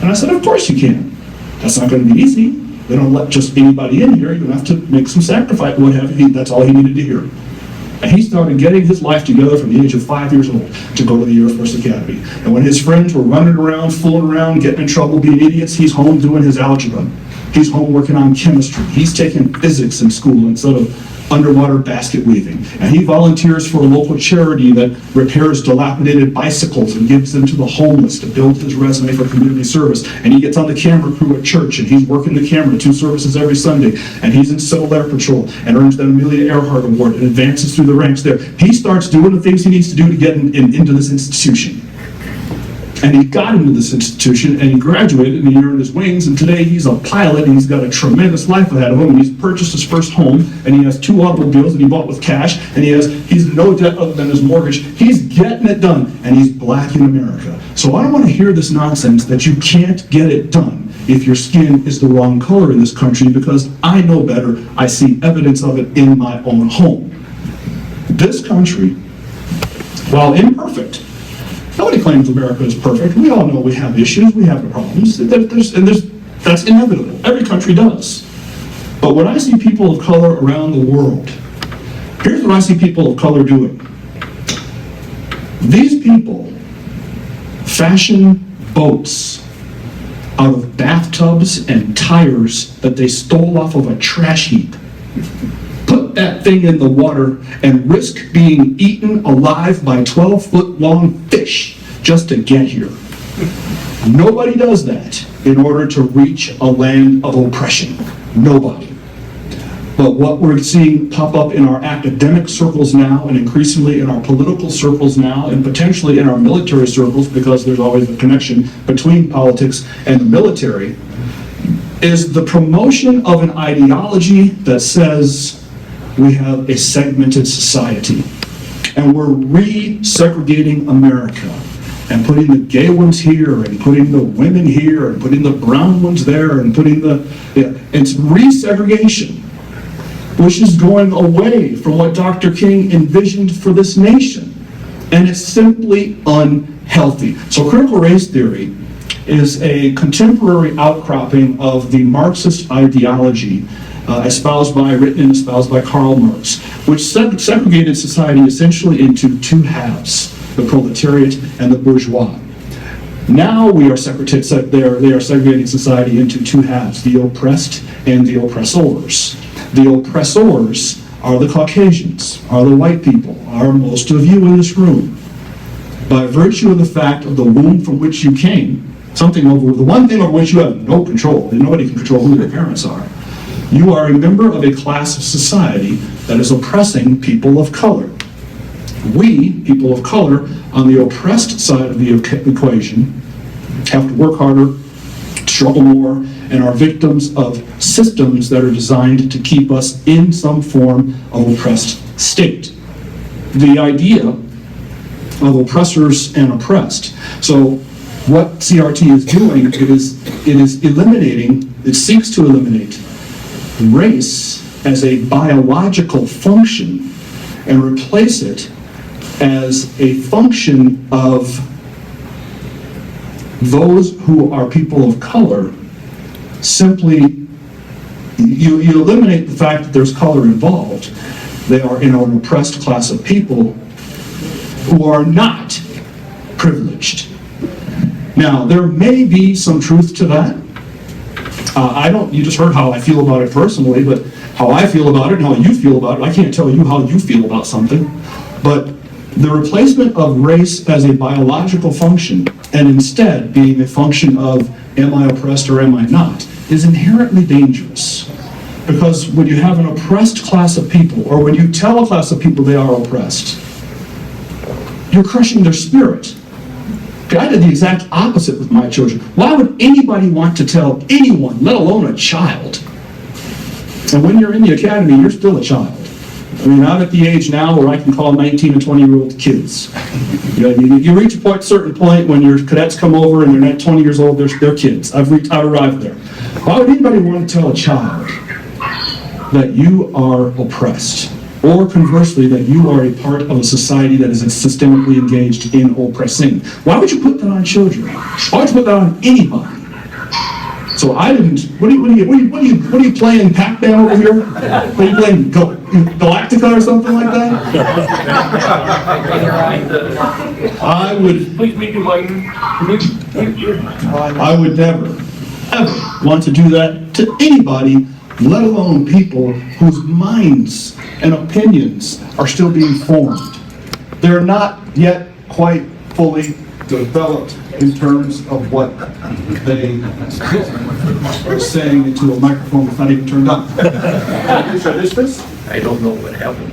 And I said, "Of course you can. That's not going to be easy. They don't let just anybody in here. You have to make some sacrifice, what have you." That's all he needed to hear. And he started getting his life together from the age of 5 years old to go to the Air Force Academy. And when his friends were running around, fooling around, getting in trouble, being idiots, he's home doing his algebra. He's home working on chemistry. He's taking physics in school instead of underwater basket weaving. And he volunteers for a local charity that repairs dilapidated bicycles and gives them to the homeless to build his resume for community service. And he gets on the camera crew at church, and he's working the camera 2 services every Sunday. And he's in Civil Air Patrol and earns that Amelia Earhart Award and advances through the ranks there. He starts doing the things he needs to do to get into this institution. And he got into this institution, and he graduated, and he earned his wings, and today he's a pilot, and he's got a tremendous life ahead of him, and he's purchased his first home, and he has 2 automobiles that he bought with cash, and he's no debt other than his mortgage. He's getting it done, and he's black in America. So I don't want to hear this nonsense that you can't get it done if your skin is the wrong color in this country, because I know better. I see evidence of it in my own home. This country, while imperfect, nobody claims America is perfect. We all know we have issues, we have problems, that's inevitable. Every country does. But when I see people of color around the world, here's what I see people of color doing. These people fashion boats out of bathtubs and tires that they stole off of a trash heap. Put that thing in the water and risk being eaten alive by 12-foot-long fish just to get here. Nobody does that in order to reach a land of oppression. Nobody. But what we're seeing pop up in our academic circles now, and increasingly in our political circles now, and potentially in our military circles, because there's always a connection between politics and the military, is the promotion of an ideology that says we have a segmented society. And we're re-segregating America, and putting the gay ones here, and putting the women here, and putting the brown ones there, and putting it's re-segregation, which is going away from what Dr. King envisioned for this nation. And it's simply unhealthy. So critical race theory is a contemporary outcropping of the Marxist ideology written and espoused by Karl Marx, which segregated society essentially into two halves, the proletariat and the bourgeois. Now they are segregating society into two halves, the oppressed and the oppressors. The oppressors are the Caucasians, are the white people, are most of you in this room. By virtue of the fact of the womb from which you came, the one thing over which you have no control, and nobody can control who your parents are, you are a member of a class of society that is oppressing people of color. We, people of color, on the oppressed side of the equation, have to work harder, struggle more, and are victims of systems that are designed to keep us in some form of oppressed state. The idea of oppressors and oppressed. So what CRT is doing, it seeks to eliminate race as a biological function and replace it as a function of those who are people of color. Simply, you eliminate the fact that there's color involved. They are in an oppressed class of people who are not privileged. Now, there may be some truth to that. You just heard how I feel about it personally, but how I feel about it and how you feel about it, I can't tell you how you feel about something. But the replacement of race as a biological function, and instead being a function of am I oppressed or am I not, is inherently dangerous. Because when you have an oppressed class of people, or when you tell a class of people they are oppressed, you're crushing their spirit. I did the exact opposite with my children. Why would anybody want to tell anyone, let alone a child? And when you're in the academy, you're still a child. I mean, I'm at the age now where I can call 19 and 20-year-old kids. You reach a certain point when your cadets come over and they're not 20 years old, they're kids. I've arrived there. Why would anybody want to tell a child that you are oppressed? Or conversely, that you are a part of a society that is systemically engaged in oppressing? Why would you put that on children? Why would you put that on anybody? So I didn't. What are you playing Pac-Man over here? Are you playing Galactica or something like that? I would never, ever want to do that to anybody, let alone people whose minds and opinions are still being formed. They're not yet quite fully developed in terms of what they are saying into a microphone that's not even turned on. Is this? I don't know what happened.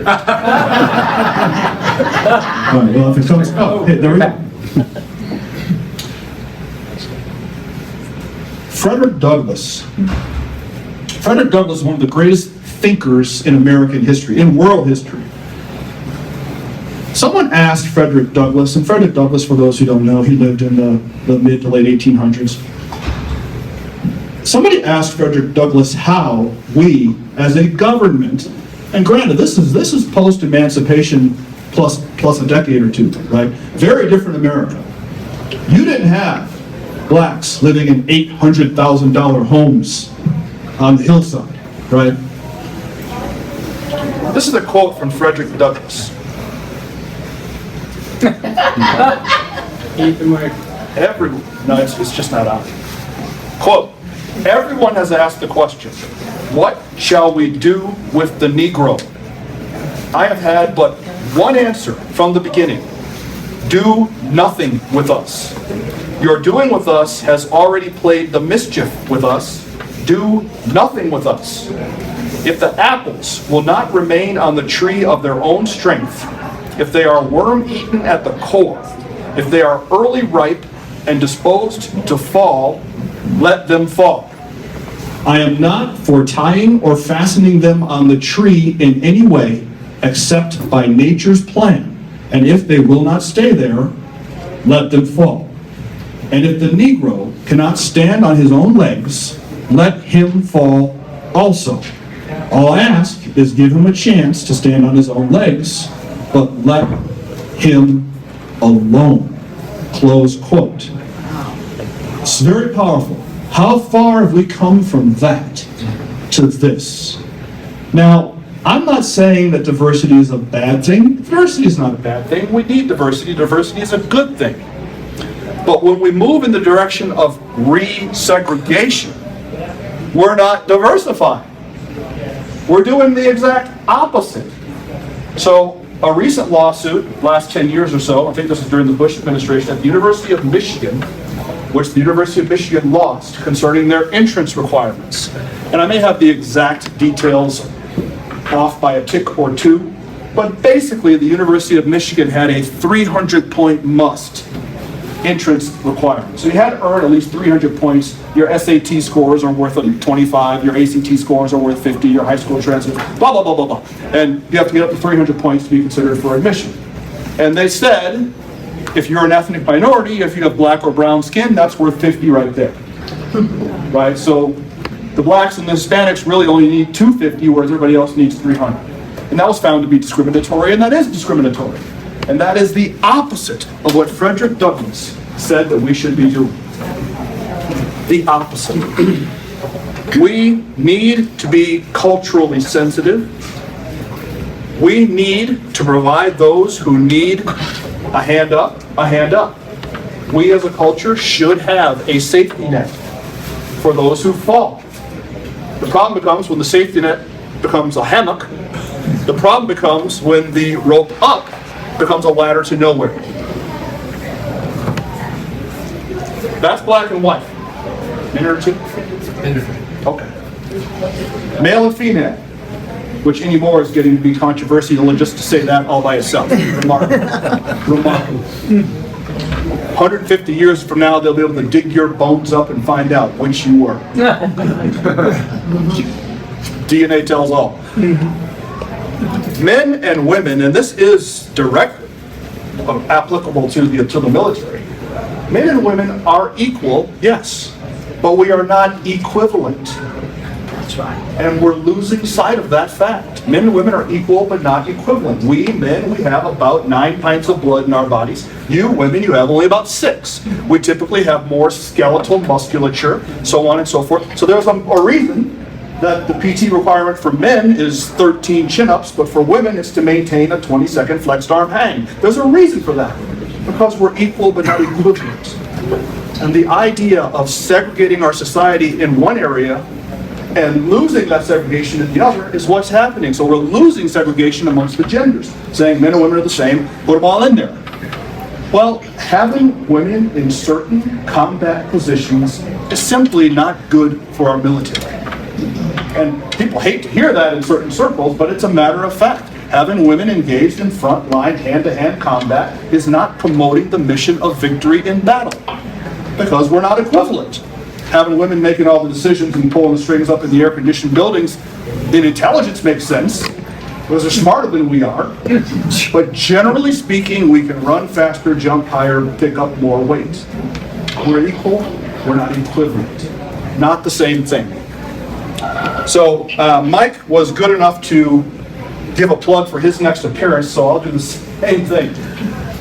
All right, well, if it comes, hey, there we go. Frederick Douglass. Frederick Douglass is one of the greatest thinkers in American history, in world history. Someone asked Frederick Douglass, and Frederick Douglass, for those who don't know, he lived in the mid to late 1800s. Somebody asked Frederick Douglass how we, as a government, and granted, this is post-emancipation plus a decade or two, right? Very different America. You didn't have blacks living in $800,000 homes on the hillside, right? This is a quote from Frederick Douglass. everyone, no, it's just not out. Quote, everyone has asked the question, what shall we do with the Negro? I have had but one answer from the beginning. Do nothing with us. Your doing with us has already played the mischief with us. Do nothing with us. If the apples will not remain on the tree of their own strength, if they are worm-eaten at the core, if they are early ripe and disposed to fall, let them fall. I am not for tying or fastening them on the tree in any way except by nature's plan. And if they will not stay there, let them fall. And if the Negro cannot stand on his own legs, let him fall also. All I ask is give him a chance to stand on his own legs, but let him alone. Close quote. It's very powerful. How far have we come from that to this? Now, I'm not saying that diversity is a bad thing. Diversity is not a bad thing. We need diversity. Diversity is a good thing. But when we move in the direction of resegregation, we're not diversifying. We're doing the exact opposite. So a recent lawsuit, last 10 years or so, I think this was during the Bush administration, at the University of Michigan, which the University of Michigan lost concerning their entrance requirements. And I may have the exact details off by a tick or two, but basically the University of Michigan had a 300-point must entrance requirement. So you had to earn at least 300 points. Your SAT scores are worth 25, your ACT scores are worth 50, your high school transcripts, blah, blah, blah, blah, blah. And you have to get up to 300 points to be considered for admission. And they said, if you're an ethnic minority, if you have black or brown skin, that's worth 50 right there. Right? So the blacks and the Hispanics really only need 250, whereas everybody else needs 300. And that was found to be discriminatory, and that is discriminatory. And that is the opposite of what Frederick Douglass said that we should be doing. The opposite. We need to be culturally sensitive. We need to provide those who need a hand up, a hand up. We as a culture should have a safety net for those who fall. The problem becomes when the safety net becomes a hammock. The problem becomes when the rope up becomes a ladder to nowhere. That's black and white. Minute or two? Okay. Male and female, which anymore is getting to be controversial, and just to say that all by itself. Remarkable. Remarkable. 150 years from now, they'll be able to dig your bones up and find out which you were. DNA tells all. Men and women, and this is directly applicable to the military, men and women are equal, yes, but we are not equivalent. That's right. And we're losing sight of that fact. Men and women are equal but not equivalent. We men, we have about 9 pints of blood in our bodies. You women, you have only about 6. We typically have more skeletal musculature, so on and so forth. So there's a reason that the PT requirement for men is 13 chin-ups, but for women it's to maintain a 20-second flexed arm hang. There's a reason for that, because we're equal but not equivalent. And the idea of segregating our society in one area and losing that segregation in the other is what's happening. So we're losing segregation amongst the genders, saying men and women are the same, put them all in there. Well, having women in certain combat positions is simply not good for our military. And people hate to hear that in certain circles, but it's a matter of fact. Having women engaged in frontline, hand-to-hand combat is not promoting the mission of victory in battle, because we're not equivalent. Having women making all the decisions and pulling the strings up in the air-conditioned buildings in intelligence makes sense, because they're smarter than we are. But generally speaking, we can run faster, jump higher, pick up more weight. We're equal, we're not equivalent. Not the same thing. So Mike was good enough to give a plug for his next appearance, so I'll do the same thing.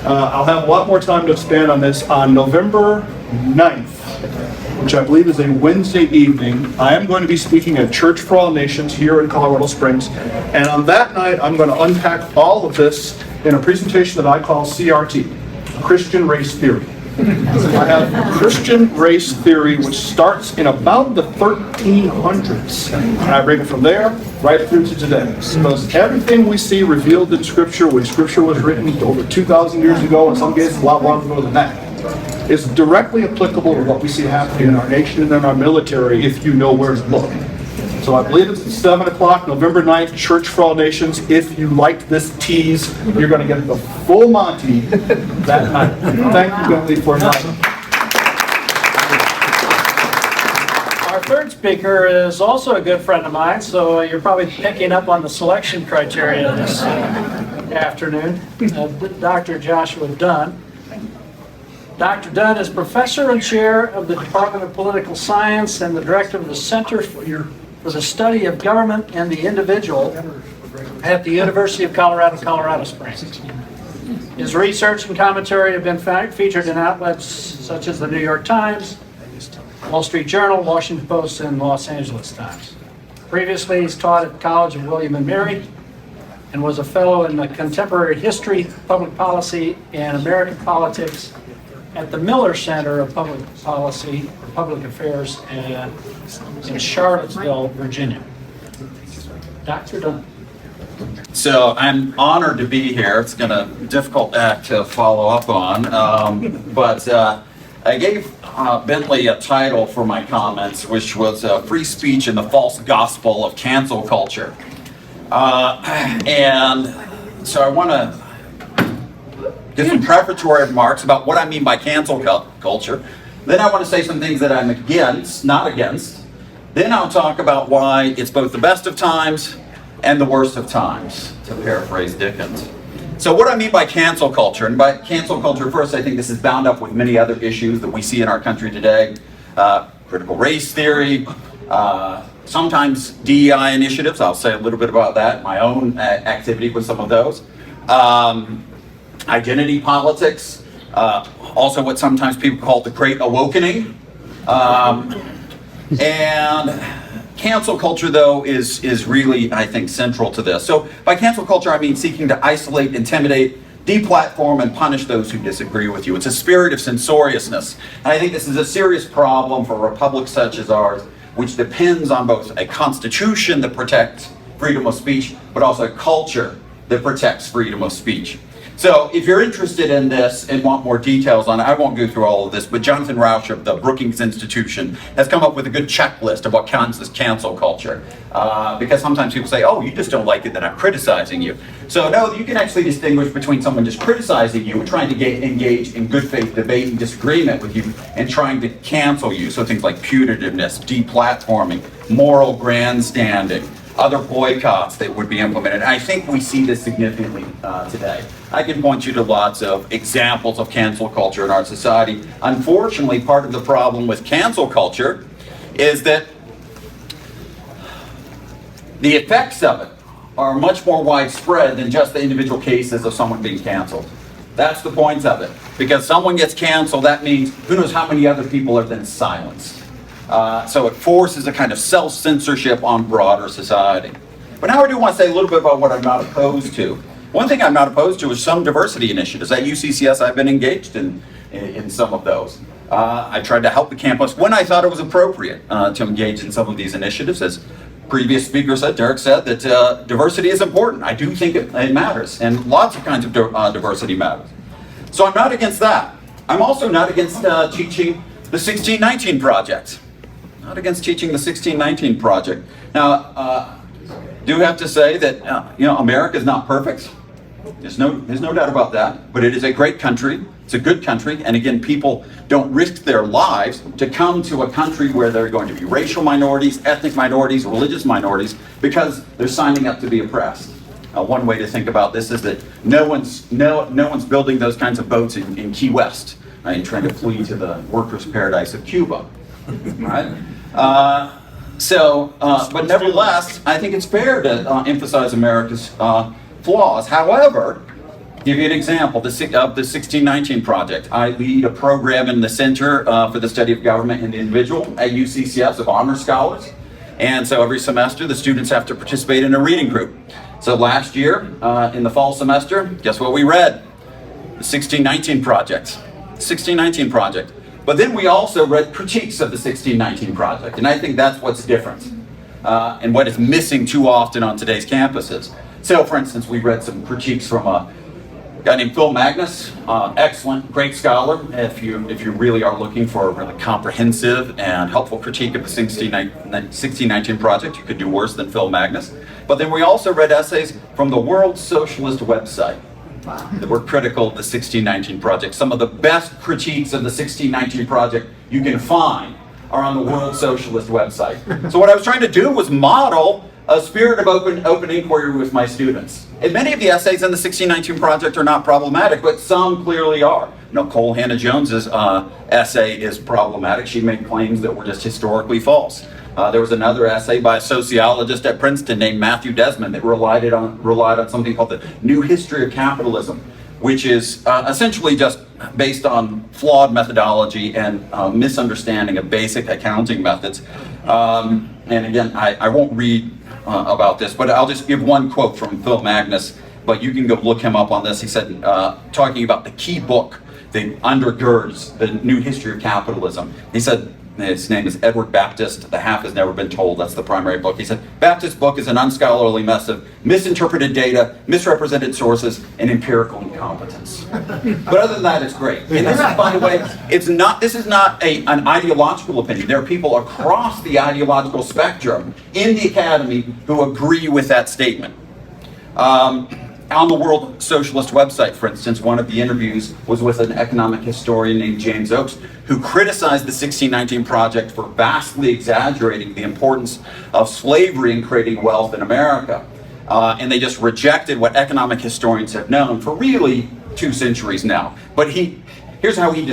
I'll have a lot more time to expand on this on November 9th, which I believe is a Wednesday evening. I am going to be speaking at Church for All Nations here in Colorado Springs, and on that night I'm going to unpack all of this in a presentation that I call CRT, Christian Race Theory. I have Christian race theory, which starts in about the 1300s. And I bring it from there right through to today. Because everything we see revealed in Scripture, when Scripture was written over 2,000 years ago, in some cases a lot longer ago than that, is directly applicable to what we see happening in our nation and in our military if you know where to look. So I believe it's at 7 o'clock, November 9th, Church for All Nations. If you liked this tease, you're going to get the full Monty that night. Thank you, Bentley, for inviting me. Our third speaker is also a good friend of mine, so you're probably picking up on the selection criteria this afternoon. Dr. Joshua Dunn. Dr. Dunn is professor and chair of the Department of Political Science and the director of the Center for the Study of Government and the Individual at the University of Colorado, Colorado Springs. His research and commentary have been featured in outlets such as the New York Times, Wall Street Journal, Washington Post, and Los Angeles Times. Previously, he's taught at the College of William and Mary and was a fellow in the Contemporary History, Public Policy, and American Politics at the Miller Center of Public Policy or Public Affairs in Charlottesville, Virginia. Dr. Dunn. So I'm honored to be here. It's been a difficult act to follow up on, but I gave Bentley a title for my comments, which was Free Speech and the False Gospel of Cancel Culture. And so I want to give some preparatory remarks about what I mean by cancel culture. Then I want to say some things that I'm against, not against. Then I'll talk about why it's both the best of times and the worst of times, to paraphrase Dickens. So what I mean by cancel culture, and by cancel culture first, I think this is bound up with many other issues that we see in our country today. Critical race theory, sometimes DEI initiatives. I'll say a little bit about that, my own activity with some of those. Identity politics, also what sometimes people call the Great Awakening. And cancel culture, though, is really, I think, central to this. So by cancel culture, I mean seeking to isolate, intimidate, deplatform, and punish those who disagree with you. It's a spirit of censoriousness. And I think this is a serious problem for a republic such as ours, which depends on both a constitution that protects freedom of speech, but also a culture that protects freedom of speech. So if you're interested in this and want more details on it, I won't go through all of this, but Jonathan Rauch of the Brookings Institution has come up with a good checklist of what counts as cancel culture. Because sometimes people say, oh, you just don't like it, then I'm criticizing you. So no, you can actually distinguish between someone just criticizing you and trying to engage in good faith debate and disagreement with you and trying to cancel you. So things like putativeness, deplatforming, moral grandstanding, other boycotts that would be implemented. I think we see this significantly today. I can point you to lots of examples of cancel culture in our society. Unfortunately, part of the problem with cancel culture is that the effects of it are much more widespread than just the individual cases of someone being canceled. That's the point of it. Because someone gets canceled, that means who knows how many other people are then silenced. So it forces a kind of self-censorship on broader society. But now I do want to say a little bit about what I'm not opposed to. One thing I'm not opposed to is some diversity initiatives. At UCCS, I've been engaged in some of those. I tried to help the campus when I thought it was appropriate to engage in some of these initiatives. As previous speaker said, Derek said, that diversity is important. I do think it matters, and lots of kinds of diversity matters. So I'm not against that. I'm also not against teaching the 1619 Project. Not against teaching the 1619 Project. Now, do have to say that America is not perfect. There's no doubt about that. But it is a great country. It's a good country. And again, people don't risk their lives to come to a country where there are going to be racial minorities, ethnic minorities, religious minorities, because they're signing up to be oppressed. One way to think about this is that no one's building those kinds of boats in Key West, right, and trying to flee to the workers' paradise of Cuba. Right? But nevertheless, I think it's fair to emphasize America's flaws. However, give you an example of the 1619 Project. I lead a program in the Center for the Study of Government and the Individual at UCCS of honor scholars. And so every semester, the students have to participate in a reading group. So last year, in the fall semester, guess what we read? The 1619 Project. 1619 project. But then we also read critiques of the 1619 project, and I think that's what's different and what is missing too often on today's campuses. So, for instance, we read some critiques from a guy named Phil Magnus, excellent, great scholar. If you really are looking for a really comprehensive and helpful critique of the 1619 project, you could do worse than Phil Magnus. But then we also read essays from the World Socialist website that were critical of the 1619 project. Some of the best critiques of the 1619 project you can find are on the World Socialist website. So what I was trying to do was model a spirit of open inquiry with my students. And many of the essays in the 1619 project are not problematic, but some clearly are. Nicole Hannah-Jones's essay is problematic. She made claims that were just historically false. There was another essay by a sociologist at Princeton named Matthew Desmond that relied on something called the New History of Capitalism, which is essentially just based on flawed methodology and misunderstanding of basic accounting methods. And again, I won't read about this, but I'll just give one quote from Phil Magnus, but you can go look him up on this. He said, talking about the key book that undergirds the New History of Capitalism, he said, his name is Edward Baptist, The Half Has Never Been Told, that's the primary book. He said, Baptist's book is an unscholarly mess of misinterpreted data, misrepresented sources, and empirical incompetence. But other than that, it's great. And this is, by the way, this is not an ideological opinion. There are people across the ideological spectrum in the academy who agree with that statement. On the World Socialist website, for instance, one of the interviews was with an economic historian named James Oakes, who criticized the 1619 project for vastly exaggerating the importance of slavery in creating wealth in America. And they just rejected what economic historians have known for really 2 centuries now. But here's how he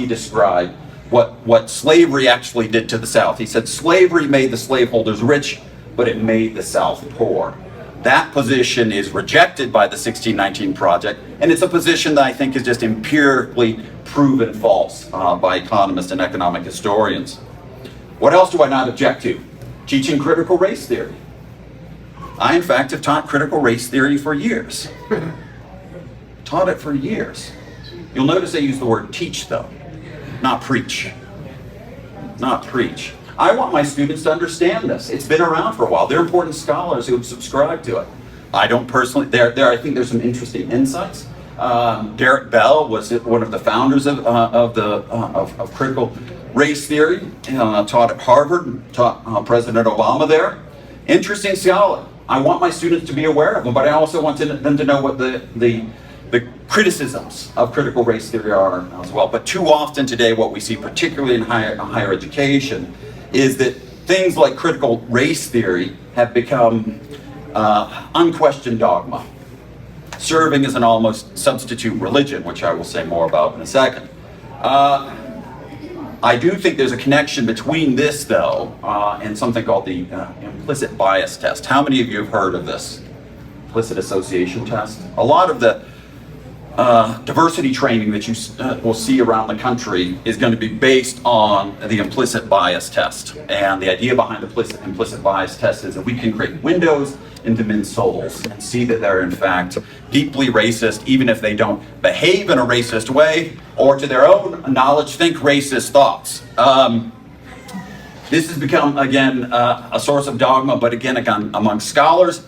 described what slavery actually did to the South. He said, slavery made the slaveholders rich, but it made the South poor. That position is rejected by the 1619 project, and it's a position that I think is just empirically proven false by economists and economic historians. What else do I not object to? Teaching critical race theory. I, in fact, have taught critical race theory for years. Taught it for years. You'll notice I use the word teach, though, not preach. Not preach. I want my students to understand this. It's been around for a while. There are important scholars who have subscribed to it. I don't personally. I think there's some interesting insights. Derek Bell was one of the founders of critical race theory. Taught at Harvard. Taught President Obama there. Interesting scholar. I want my students to be aware of them, but I also want them to know what the criticisms of critical race theory are as well. But too often today, what we see, particularly in higher education, is that things like critical race theory have become unquestioned dogma, serving as an almost substitute religion, which I will say more about in a second. I do think there's a connection between this, though, and something called the implicit bias test. How many of you have heard of this implicit association test? A lot of the diversity training that you will see around the country is going to be based on the implicit bias test. And the idea behind the implicit bias test is that we can create windows into men's souls and see that they're in fact deeply racist, even if they don't behave in a racist way or to their own knowledge think racist thoughts. This has become, again, a source of dogma, but again, among scholars,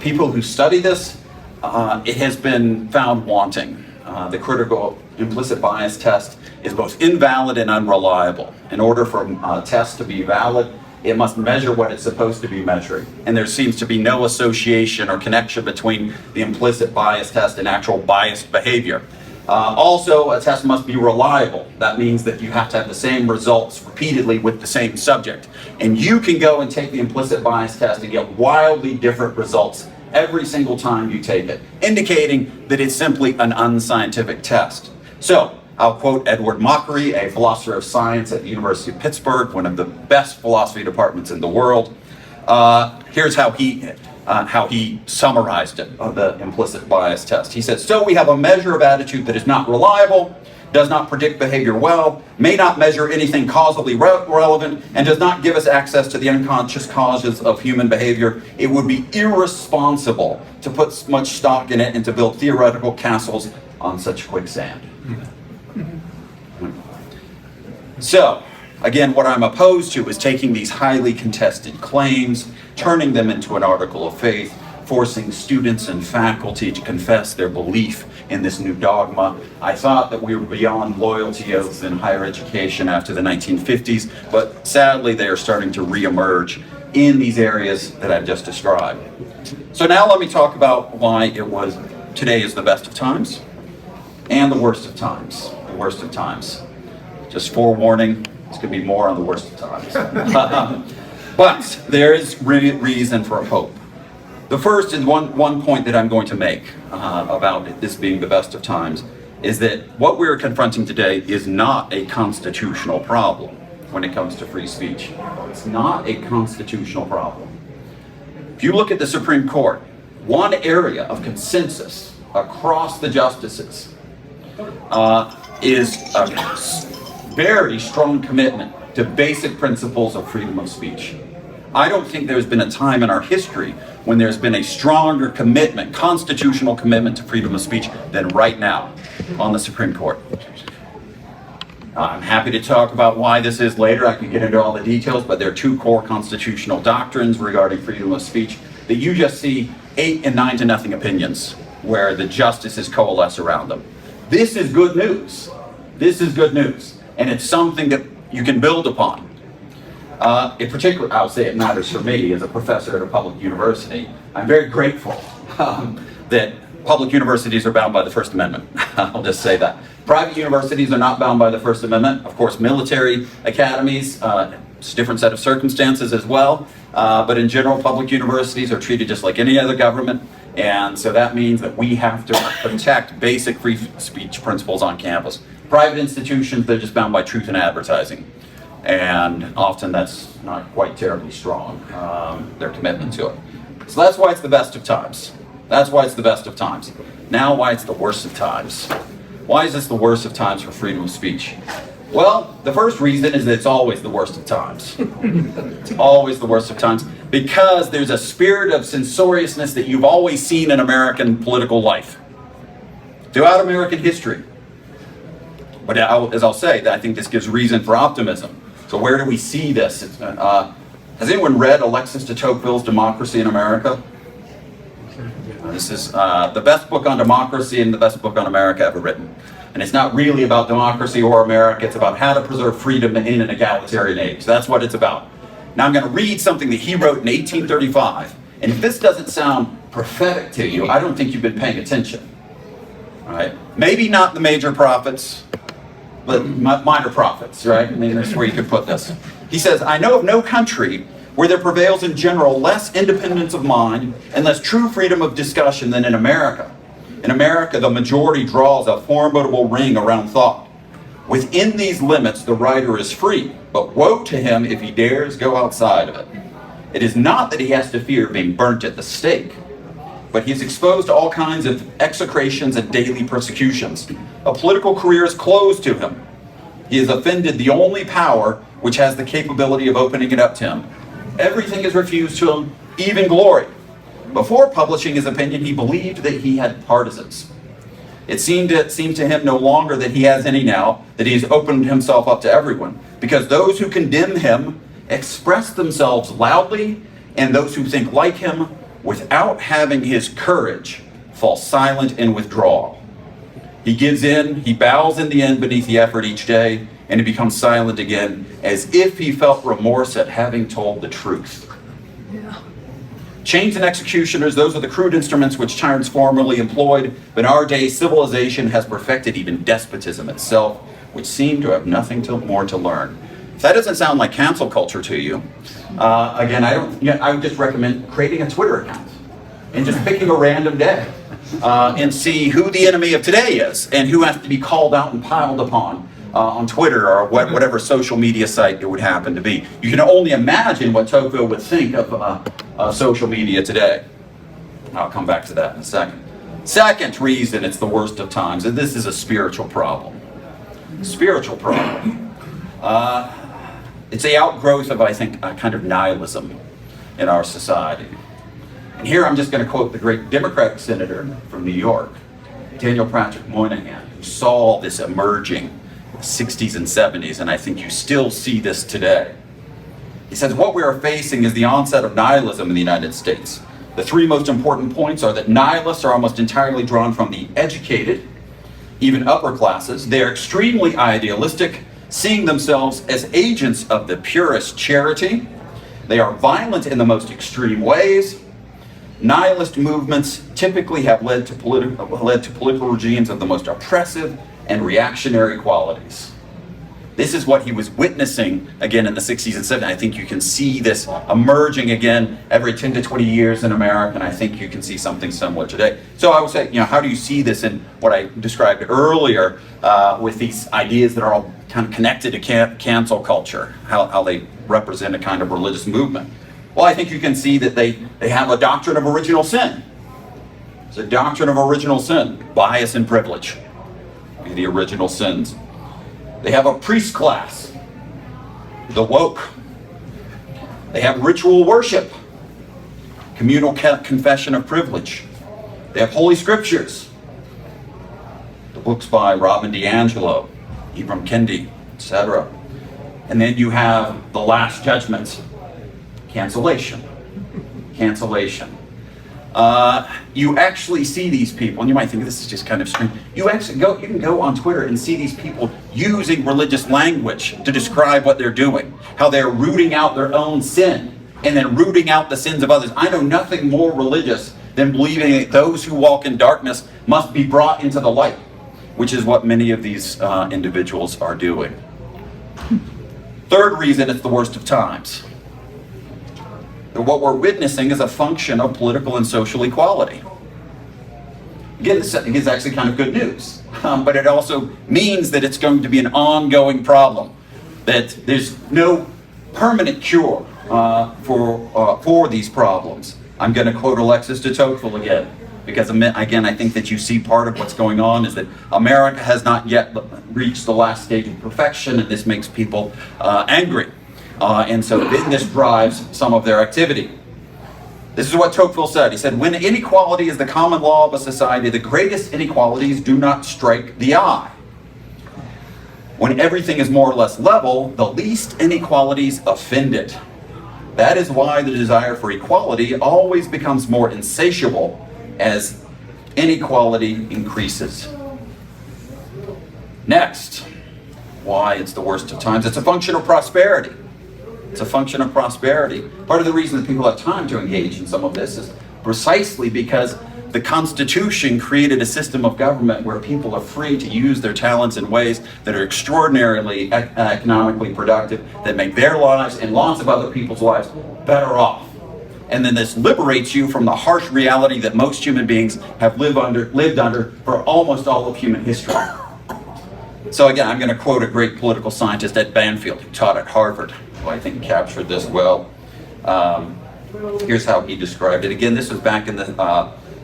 people who study this, it has been found wanting. The critical implicit bias test is both invalid and unreliable. In order for a test to be valid, it must measure what it's supposed to be measuring. And there seems to be no association or connection between the implicit bias test and actual biased behavior. Also, a test must be reliable. That means that you have to have the same results repeatedly with the same subject. And you can go and take the implicit bias test and get wildly different results every single time you take it, indicating that it's simply an unscientific test. So, I'll quote Edward Mockery, a philosopher of science at the University of Pittsburgh, one of the best philosophy departments in the world. Here's how he summarized it, the implicit bias test. He said, so we have a measure of attitude that is not reliable, does not predict behavior well, may not measure anything causally relevant, and does not give us access to the unconscious causes of human behavior. It would be irresponsible to put much stock in it and to build theoretical castles on such quicksand. So, again, what I'm opposed to is taking these highly contested claims, turning them into an article of faith, forcing students and faculty to confess their belief in this new dogma. I thought that we were beyond loyalty oaths in higher education after the 1950s, but sadly they are starting to reemerge in these areas that I've just described. So now let me talk about why today is the best of times and the worst of times. The worst of times. Just forewarning, it's going to be more on the worst of times. But there is reason for hope. The first and one point that I'm going to make about this being the best of times is that what we're confronting today is not a constitutional problem when it comes to free speech. It's not a constitutional problem. If you look at the Supreme Court, one area of consensus across the justices is a very strong commitment to basic principles of freedom of speech. I don't think there's been a time in our history when there's been a stronger commitment, constitutional commitment to freedom of speech than right now on the Supreme Court. I'm happy to talk about why this is later. I can get into all the details, but there are two core constitutional doctrines regarding freedom of speech that you just see 8 and 9 to nothing opinions where the justices coalesce around them. This is good news. This is good news. And it's something that you can build upon. In particular, I'll say it matters for me as a professor at a public university. I'm very grateful that public universities are bound by the First Amendment. I'll just say that. Private universities are not bound by the First Amendment. Of course, military academies, it's a different set of circumstances as well. But in general, public universities are treated just like any other government. And so that means that we have to protect basic free speech principles on campus. Private institutions, they're just bound by truth in advertising. And often that's not quite terribly strong, their commitment to it. So that's why it's the best of times. That's why it's the best of times. Now why it's the worst of times. Why is this the worst of times for freedom of speech? Well, the first reason is that it's always the worst of times. It's always the worst of times because there's a spirit of censoriousness that you've always seen in American political life. Throughout American history. But as I'll say, I think this gives reason for optimism. So where do we see this? Has anyone read Alexis de Tocqueville's Democracy in America? This is the best book on democracy and the best book on America ever written. And it's not really about democracy or America, it's about how to preserve freedom in an egalitarian age. That's what it's about. Now I'm going to read something that he wrote in 1835. And if this doesn't sound prophetic to you, I don't think you've been paying attention. All right? Maybe not the major prophets, but minor prophets, right? I mean, that's where you could put this. He says, I know of no country where there prevails in general less independence of mind and less true freedom of discussion than in America. In America, the majority draws a formidable ring around thought. Within these limits, the writer is free, but woe to him if he dares go outside of it. It is not that he has to fear being burnt at the stake, but he is exposed to all kinds of execrations and daily persecutions. A political career is closed to him. He has offended the only power which has the capability of opening it up to him. Everything is refused to him, even glory. Before publishing his opinion, he believed that he had partisans. It seemed to him no longer that he has any now, that he has opened himself up to everyone, because those who condemn him express themselves loudly, and those who think like him, without having his courage, fall silent and withdraw. He gives in, he bows in the end beneath the effort each day, and he becomes silent again, as if he felt remorse at having told the truth. Yeah. Chains and executioners, those are the crude instruments which tyrants formerly employed, but in our day civilization has perfected even despotism itself, which seemed to have nothing more to learn. If that doesn't sound like cancel culture to you, again, I would just recommend creating a Twitter account and just picking a random day and see who the enemy of today is and who has to be called out and piled upon on Twitter or whatever social media site it would happen to be. You can only imagine what Tocqueville would think of social media today. I'll come back to that in a second. Second reason it's the worst of times, and this is a spiritual problem. Spiritual problem. It's the outgrowth of, I think, a kind of nihilism in our society. And here I'm just going to quote the great Democratic senator from New York, Daniel Patrick Moynihan, who saw this emerging 60s and 70s, and I think you still see this today. He says, what we are facing is the onset of nihilism in the United States. The three most important points are that nihilists are almost entirely drawn from the educated, even upper classes. They are extremely idealistic, seeing themselves as agents of the purest charity. They are violent in the most extreme ways. Nihilist movements typically have led to political regimes of the most oppressive and reactionary qualities. This is what he was witnessing again in the 60s and 70s. I think you can see this emerging again every 10 to 20 years in America, and I think you can see something similar today. So I would say, how do you see this in what I described earlier with these ideas that are all kind of connected to cancel culture, how they represent a kind of religious movement? Well, I think you can see that they have a doctrine of original sin. It's a doctrine of original sin, bias and privilege, the original sins. They have a priest class, the woke. They have ritual worship, communal confession of privilege. They have holy scriptures, the books by Robin DiAngelo, Ibram Kendi, etc. And then you have the last judgment, cancellation. Cancellation. You actually see these people, and you might think this is just kind of strange. You can go on Twitter and see these people using religious language to describe what they're doing, how they're rooting out their own sin and then rooting out the sins of others. I know nothing more religious than believing that those who walk in darkness must be brought into the light, which is what many of these individuals are doing. Third reason, it's the worst of times. What we're witnessing is a function of political and social equality. Again, this is actually kind of good news, but it also means that it's going to be an ongoing problem, that there's no permanent cure for these problems. I'm going to quote Alexis de Tocqueville again, because again, I think that you see part of what's going on is that America has not yet reached the last stage of perfection, and this makes people angry. And so then this drives some of their activity. This is what Tocqueville said. He said, when inequality is the common law of a society, the greatest inequalities do not strike the eye. When everything is more or less level, the least inequalities offend it. That is why the desire for equality always becomes more insatiable as inequality increases. Next, why it's the worst of times. It's a function of prosperity. It's a function of prosperity. Part of the reason that people have time to engage in some of this is precisely because the Constitution created a system of government where people are free to use their talents in ways that are extraordinarily economically productive, that make their lives and lots of other people's lives better off. And then this liberates you from the harsh reality that most human beings have lived under for almost all of human history. So again, I'm going to quote a great political scientist, Ed Banfield, who taught at Harvard, who I think captured this well. Here's how he described it. Again, this was back in the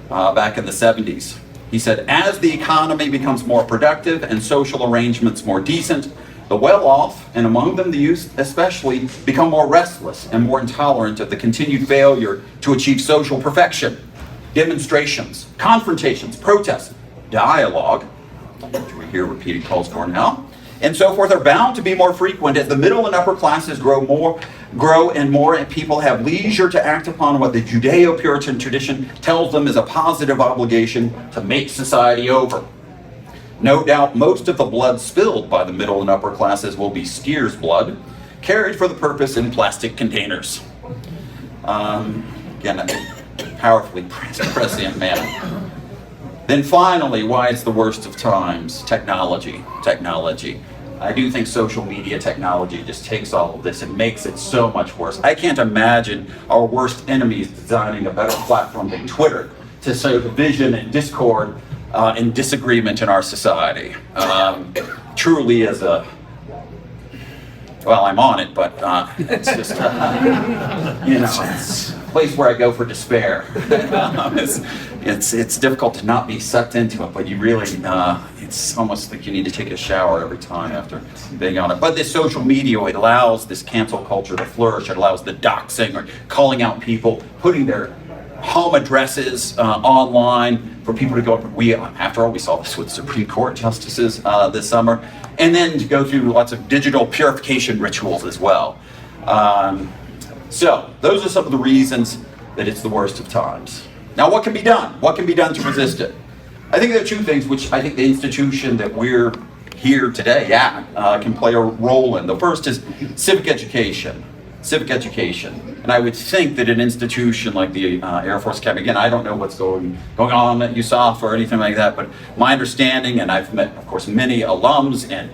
70s. He said, as the economy becomes more productive and social arrangements more decent, the well-off, and among them the youth especially, become more restless and more intolerant of the continued failure to achieve social perfection. Demonstrations, confrontations, protests, dialogue, which we hear repeated calls for now, and so forth, are bound to be more frequent as the middle and upper classes grow and more, and people have leisure to act upon what the Judeo-Puritan tradition tells them is a positive obligation to make society over. No doubt most of the blood spilled by the middle and upper classes will be steer's blood, carried for the purpose in plastic containers. Again, a powerfully prescient man. Then finally, why it's the worst of times, technology. I do think social media technology just takes all of this and makes it so much worse. I can't imagine our worst enemies designing a better platform than Twitter to sow division and discord and disagreement in our society. Truly is a, well, I'm on it, but it's just, it's a place where I go for despair. It's difficult to not be sucked into it, but you really, it's almost like you need to take a shower every time after being on it. But this social media, it allows this cancel culture to flourish. It allows the doxing or calling out people, putting their home addresses online, for people to go, after all, we saw this with Supreme Court justices this summer, and then to go through lots of digital purification rituals as well. So those are some of the reasons that it's the worst of times. Now, what can be done? What can be done to resist it? I think there are two things which I think the institution that we're here today at can play a role in. The first is civic education. Civic education. And I would think that an institution like the Air Force Academy, again, I don't know what's going on at USAFA or anything like that, but my understanding, and I've met, of course, many alums and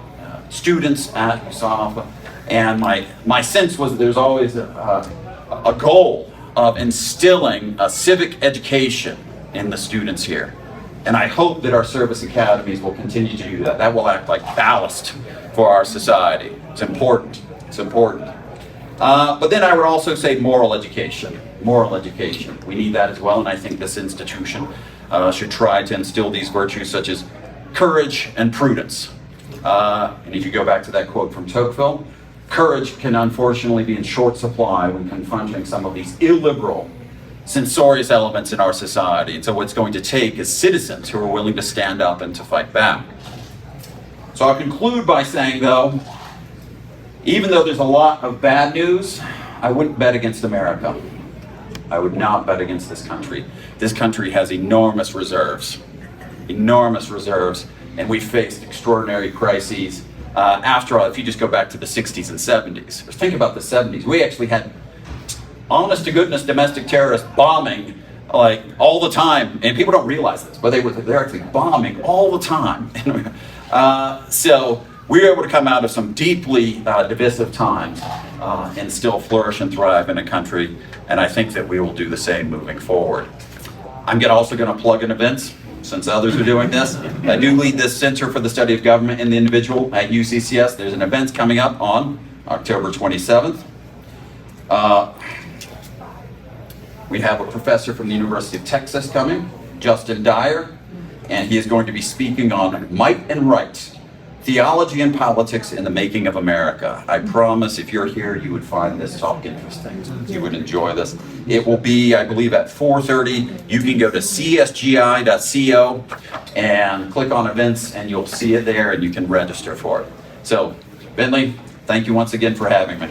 students at USAFA, and my sense was that there's always a goal of instilling a civic education in the students here. And I hope that our service academies will continue to do that. That will act like ballast for our society. It's important. It's important. But then I would also say moral education. Moral education. We need that as well, and I think this institution should try to instill these virtues such as courage and prudence. And if you go back to that quote from Tocqueville, courage can unfortunately be in short supply when confronting some of these illiberal, censorious elements in our society. And so what it's going to take is citizens who are willing to stand up and to fight back. So I'll conclude by saying, though, even though there's a lot of bad news, I wouldn't bet against America. I would not bet against this country. This country has enormous reserves, and we faced extraordinary crises. After all, if you just go back to the 60s and 70s, or think about the 70s, we actually had honest to goodness domestic terrorists bombing like all the time, and people don't realize this, but they're actually bombing all the time. So we were able to come out of some deeply divisive times and still flourish and thrive in a country, and I think that we will do the same moving forward. I'm also going to plug in events, since others are doing this. I do lead this Center for the Study of Government and the Individual at UCCS. There's an event coming up on October 27th. We have a professor from the University of Texas coming, Justin Dyer, and he is going to be speaking on might and right, theology and politics in the making of America. I promise if you're here, you would find this talk interesting. You would enjoy this. It will be, I believe, at 4:30. You can go to csgi.co and click on events, and you'll see it there, and you can register for it. So, Bentley, thank you once again for having me.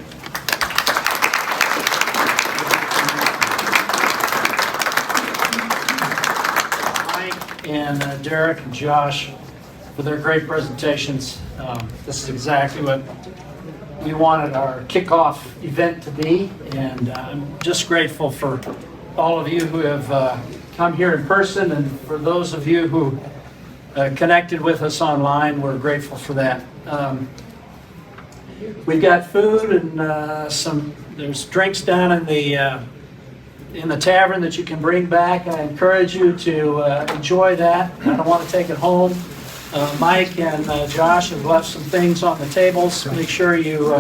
Mike and Derek and Josh, for their great presentations. This is exactly what we wanted our kickoff event to be, and I'm just grateful for all of you who have come here in person, and for those of you who connected with us online. We're grateful for that. We've got food and there's drinks down in the tavern that you can bring back. I encourage you to enjoy that. I don't want to take it home. Mike and Josh have left some things on the tables. Make sure you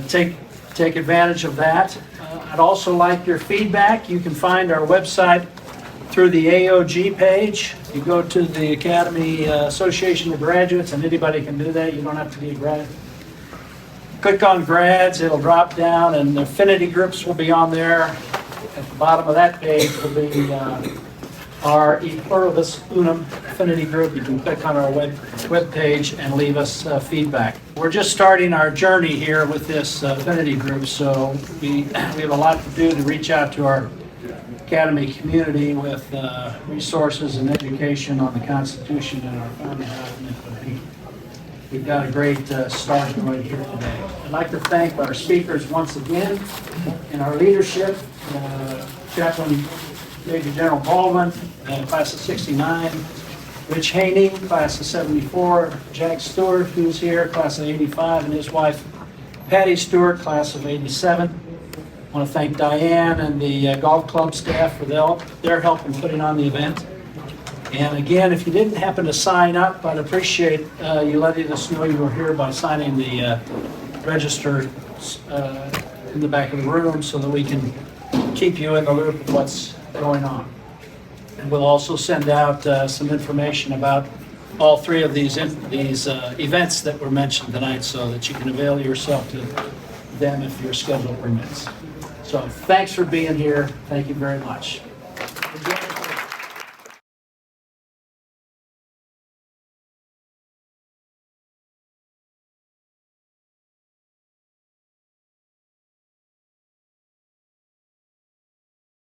take advantage of that. I'd also like your feedback. You can find our website through the AOG page. You go to the Academy Association of Graduates, and anybody can do that. You don't have to be a grad. Click on grads, it'll drop down, and the affinity groups will be on there. At the bottom of that page will be our E Pluribus Unum affinity group. You can click on our web page and leave us feedback. We're just starting our journey here with this affinity group, so we have a lot to do to reach out to our Academy community with resources and education on the Constitution and our founding document. We've got a great start right here today. I'd like to thank our speakers once again and our leadership, Chaplain Major General Baldwin, class of 69, Rich Haney, class of 74, Jack Stewart, who's here, class of 85, and his wife, Patty Stewart, class of 87. I want to thank Diane and the golf club staff for their help in putting on the event. And again, if you didn't happen to sign up, I'd appreciate you letting us know you were here by signing the register in the back of the room so that we can keep you in the loop of what's going on. And we'll also send out some information about all three of these events that were mentioned tonight so that you can avail yourself to them if your schedule permits. So thanks for being here. Thank you very much.